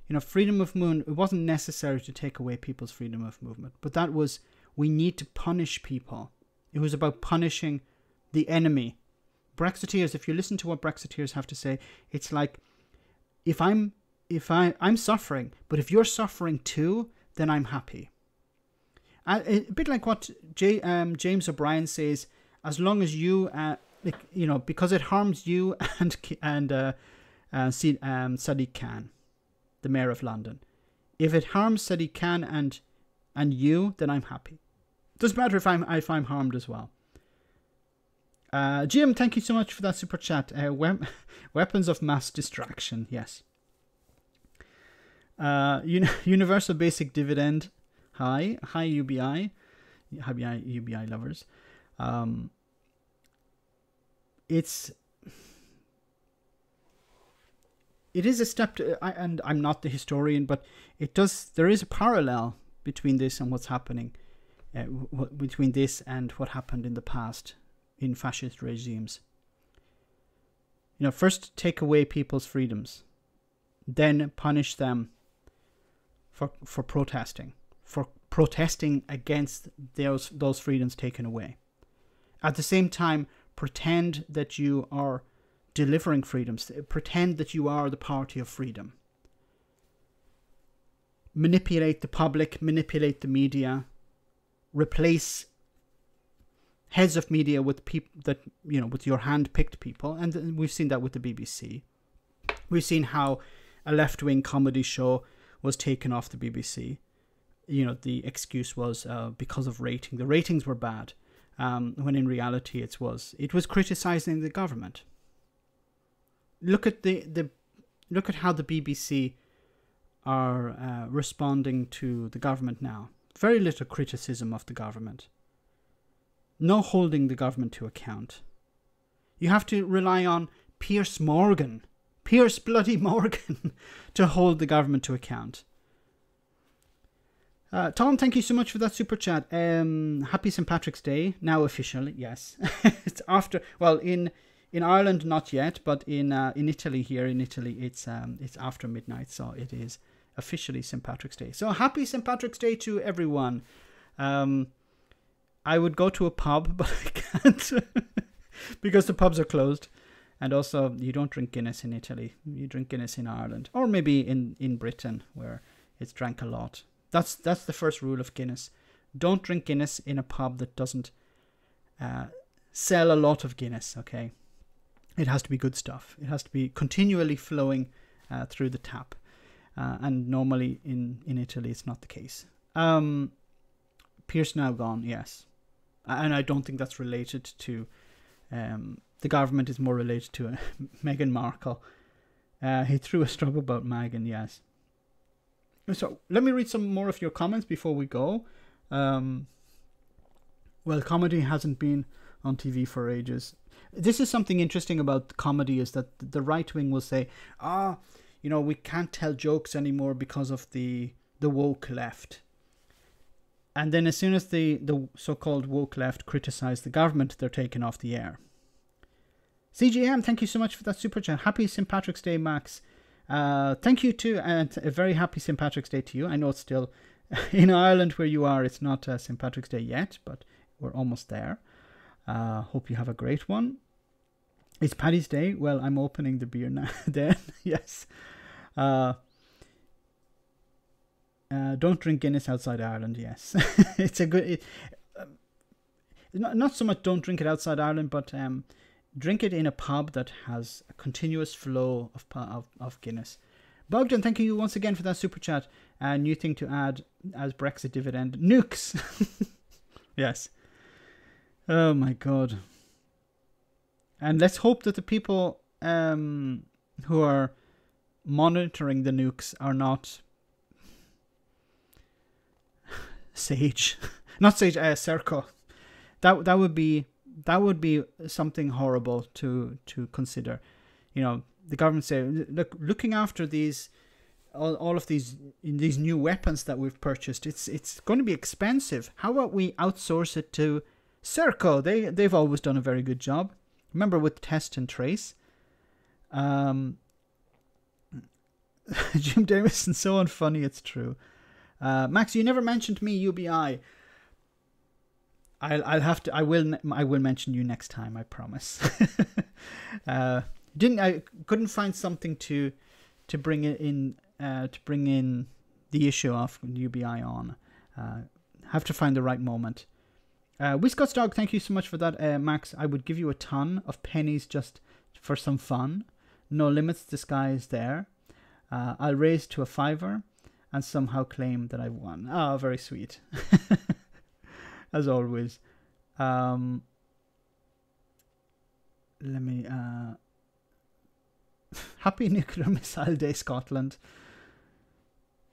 You know, freedom of movement, it wasn't necessary to take away people's freedom of movement. But that was, we need to punish people. It was about punishing the enemy. Brexiteers, if you listen to what Brexiteers have to say, it's like, I'm suffering, but if you're suffering too, then I'm happy. A bit like what James O'Brien says, as long as you... because it harms you and Sadiq Khan, the Mayor of London. If it harms Sadiq Khan and you, then I'm happy. Doesn't matter if I'm harmed as well. Jim, thank you so much for that super chat. Weapons of mass distraction, yes. Universal basic dividend. Hi UBI. Hi UBI lovers. It is a step and I'm not the historian, but there is a parallel between this and what's happening, between this and what happened in the past in fascist regimes. You know, first take away people's freedoms, then punish them for protesting against those freedoms taken away. At the same time, pretend that you are delivering freedoms, pretend that you are the party of freedom. Manipulate the public, manipulate the media, replace heads of media with people that, with your hand-picked people. And we've seen that with the BBC. We've seen how a left-wing comedy show was taken off the BBC. The excuse was because of rating. The ratings were bad, when in reality it was criticizing the government. Look at look at how the BBC are responding to the government now. Very little criticism of the government. No holding the government to account. You have to rely on Piers bloody Morgan, to hold the government to account. Tom, thank you so much for that super chat. Happy St. Patrick's Day, now officially, yes. It's after, well, in Ireland not yet, but in Italy, it's after midnight, so it is officially St. Patrick's Day. So happy St. Patrick's Day to everyone. I would go to a pub, but I can't because the pubs are closed. And also, you don't drink Guinness in Italy. You drink Guinness in Ireland, or maybe in Britain, where it's drank a lot. That's the first rule of Guinness. Don't drink Guinness in a pub that doesn't sell a lot of Guinness, okay? It has to be good stuff. It has to be continually flowing through the tap. And normally in Italy, it's not the case. Pierce now gone, yes. And I don't think that's related to... the government is more related to Meghan Markle. He threw a struggle about Meghan, yes. So let me read some more of your comments before we go. Well, comedy hasn't been on TV for ages. This is something interesting about comedy, is that the right wing will say, we can't tell jokes anymore because of the woke left. And then as soon as the so-called woke left criticize the government, they're taken off the air. CGM, thank you so much for that super chat. Happy St. Patrick's Day, Max. Thank you too, and a very happy St. Patrick's Day to you. I know it's still in Ireland where you are. It's not St. Patrick's Day yet, but we're almost there. Hope you have a great one. It's Paddy's Day. Well, I'm opening the beer now. Then yes. Don't drink Guinness outside Ireland. Yes, it's a good. Not so much don't drink it outside Ireland, but drink it in a pub that has a continuous flow of Guinness. Bogdan, thank you once again for that super chat. New thing to add as Brexit dividend: nukes. Yes. Oh my God. And let's hope that the people who are monitoring the nukes are not Sage, not Sage, Serco. That would be something horrible to consider. The government say, looking after these all of these new weapons that we've purchased, it's going to be expensive. How about we outsource it to Serco? They've always done a very good job. Remember with test and trace. Jim Davison, so unfunny, it's true. Max, you never mentioned me, UBI. I will mention you next time, I promise. I couldn't find something to bring it in to bring in the issue of UBI on. Have to find the right moment. Wiscott's Dog, thank you so much for that, Max. I would give you a ton of pennies just for some fun. No limits, the sky is there. I'll raise to a $5 and somehow claim that I won. Oh, very sweet. As always. Let me... Happy Nuclear Missile Day, Scotland.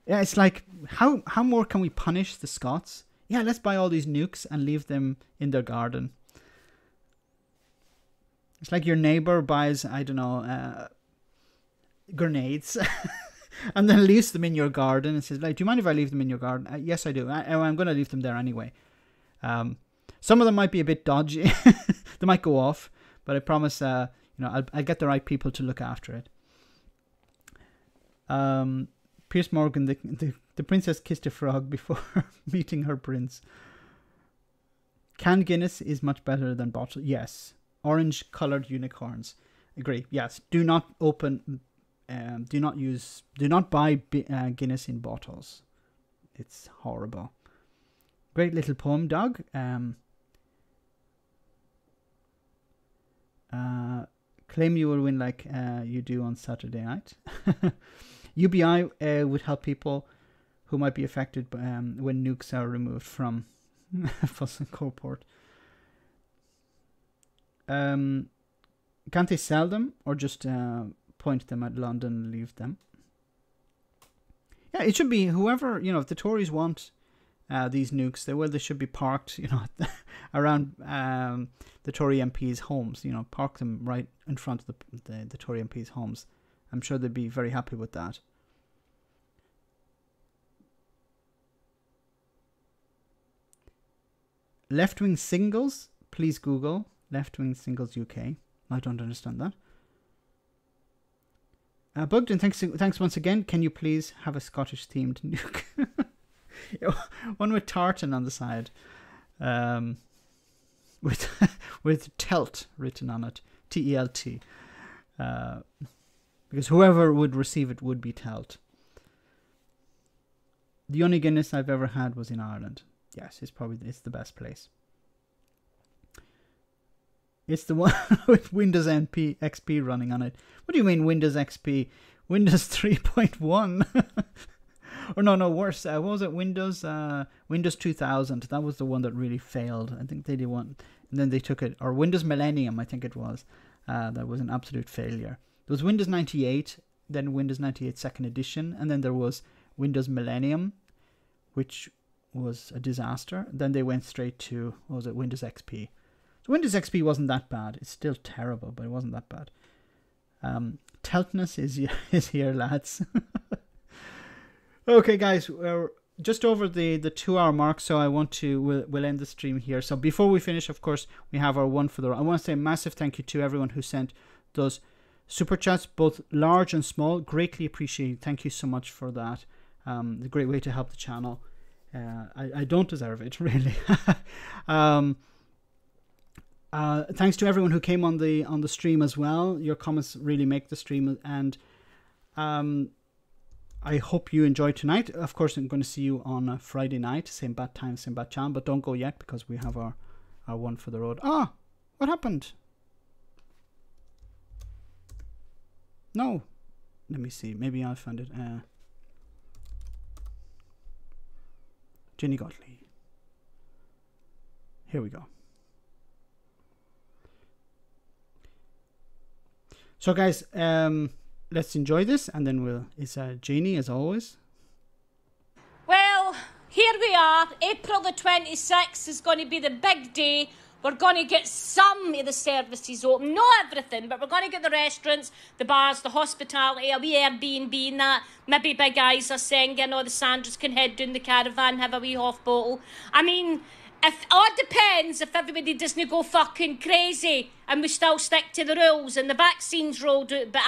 Yeah, it's like, how more can we punish the Scots? Yeah, let's buy all these nukes and leave them in their garden. It's like your neighbor buys, I don't know, grenades and then leaves them in your garden and says, like, do you mind if I leave them in your garden? Yes, I do. I'm going to leave them there anyway. Some of them might be a bit dodgy. They might go off, but I promise, I'll get the right people to look after it. Piers Morgan, the princess kissed a frog before meeting her prince. Canned Guinness is much better than bottled. Yes. Orange coloured unicorns. Agree. Yes. Do not open. Do not buy Guinness in bottles. It's horrible. Great little poem, Doug. Claim you will win like you do on Saturday night. UBI would help people who might be affected when nukes are removed from fossil coal port. Can't they sell them or just point them at London and leave them? Yeah, it should be whoever, if the Tories want these nukes, they should be parked, around the Tory MPs' homes. Park them right in front of the Tory MPs' homes. I'm sure they'd be very happy with that. Left-wing singles, please Google left-wing singles UK. I don't understand that. Bugden, thanks once again. Can you please have a Scottish-themed nuke? One with tartan on the side, with Telt written on it, T-E-L-T, because whoever would receive it would be Telt. The only Guinness I've ever had was in Ireland. Yes, it's the best place. It's the one with Windows XP running on it. What do you mean Windows XP? Windows 3.1? Or no, worse. What was it? Windows 2000. That was the one that really failed. I think they did one. And then they took it. Or Windows Millennium, I think it was. That was an absolute failure. There was Windows 98, then Windows 98 second edition. And then there was Windows Millennium, which was a disaster. Then they went straight to, Windows XP. So Windows XP wasn't that bad. It's still terrible, but it wasn't that bad. Teltness is here, lads. Okay, guys, we're just over the 2-hour mark, so we'll end the stream here. So before we finish, of course, we have our one for the... I want to say a massive thank you to everyone who sent those super chats, both large and small. Greatly appreciated. Thank you so much for that. A great way to help the channel. I don't deserve it, really. Thanks to everyone who came on the stream as well. Your comments really make the stream, and I hope you enjoyed tonight. Of course, I'm going to see you on Friday night, same bad time, same bad channel, but don't go yet because we have our one for the road. What happened? No, let me see. Maybe I found it. Jenny Gottlieb. Here we go. So guys, let's enjoy this, and then it's Janie as always. Well, here we are. April the 26th is going to be the big day. We're going to get some of the services open. Not everything, but we're going to get the restaurants, the bars, the hospitality, a wee Airbnb and that. Maybe big eyes are singing, or the Sandras can head down the caravan, have a wee half bottle. I mean, it depends if everybody doesn't go fucking crazy and we still stick to the rules and the vaccine's rolled out. But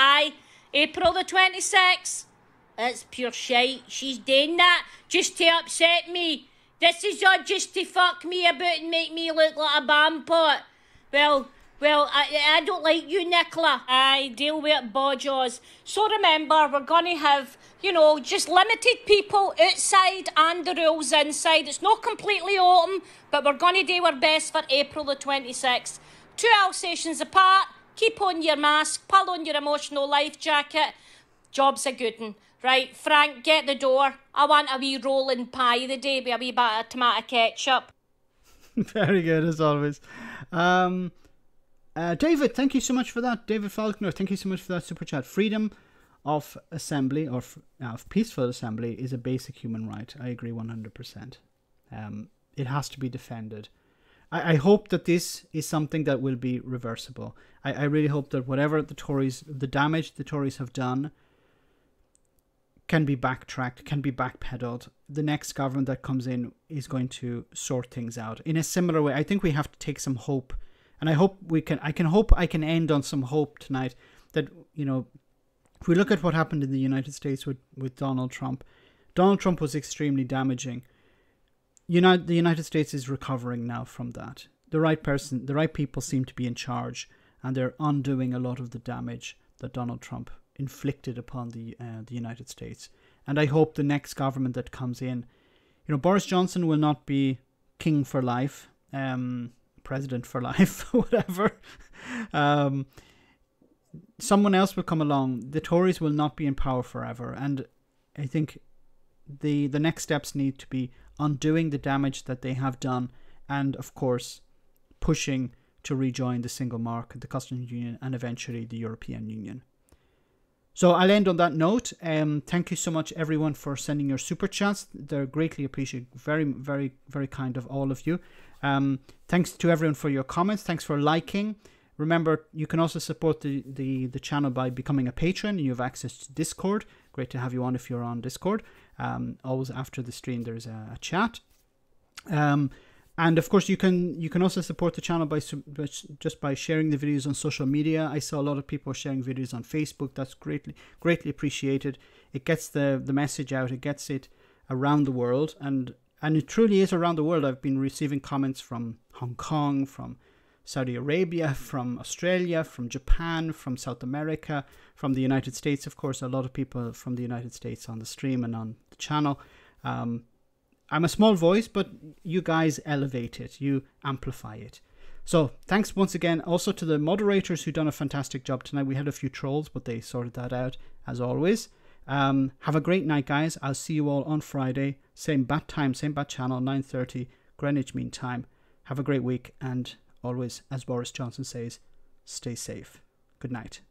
April the 26th, it's pure shite. She's doing that just to upset me. This is all just to fuck me about and make me look like a bampot. Well, I don't like you, Nicola. I deal with bodjaws. So remember, we're going to have, just limited people outside and the rules inside. It's not completely open, but we're going to do our best for April the 26th. 2 Alsatians apart. Keep on your mask. Pull on your emotional life jacket. Job's a good one. Right, Frank, get the door. I want a wee rolling pie the day with a wee bit of tomato ketchup. Very good, as always. David, thank you so much for that. David Faulkner, thank you so much for that super chat. Freedom of assembly, or of peaceful assembly, is a basic human right. I agree 100%. It has to be defended. I hope that this is something that will be reversible. I really hope that whatever the damage the Tories have done can be backtracked, can be backpedaled. The next government that comes in is going to sort things out in a similar way. I think we have to take some hope, and I hope I can end on some hope tonight that If we look at what happened in the United States with Donald Trump was extremely damaging. The United States is recovering now from that. The right people seem to be in charge, and they're undoing a lot of the damage that Donald Trump inflicted upon the United States. And I hope the next government that comes in, Boris Johnson will not be king for life, president for life, whatever. Someone else will come along. The Tories will not be in power forever. And I think the next steps need to be undoing the damage that they have done, and of course pushing to rejoin the single market, the customs union, and eventually the European Union. So I'll end on that note. Thank you so much, everyone, for sending your super chats. They're greatly appreciated. Very, very, very kind of all of you. Thanks to everyone for your comments. Thanks for liking. Remember, you can also support the channel by becoming a patron. You have access to Discord. Great to have you on if you're on Discord. Always after the stream, there's a chat. And of course, you can also support the channel just by sharing the videos on social media. I saw a lot of people sharing videos on Facebook. That's greatly appreciated. It gets the message out. It gets it around the world, and it truly is around the world. I've been receiving comments from Hong Kong, from Saudi Arabia, from Australia, from Japan, from South America, from the United States. Of course, a lot of people from the United States on the stream and on the channel. I'm a small voice, but you guys elevate it. You amplify it. So thanks once again also to the moderators who've done a fantastic job tonight. We had a few trolls, but they sorted that out as always. Have a great night, guys. I'll see you all on Friday. Same bat time, same bat channel, 9:30 Greenwich Mean Time. Have a great week, and always, as Boris Johnson says, stay safe. Good night.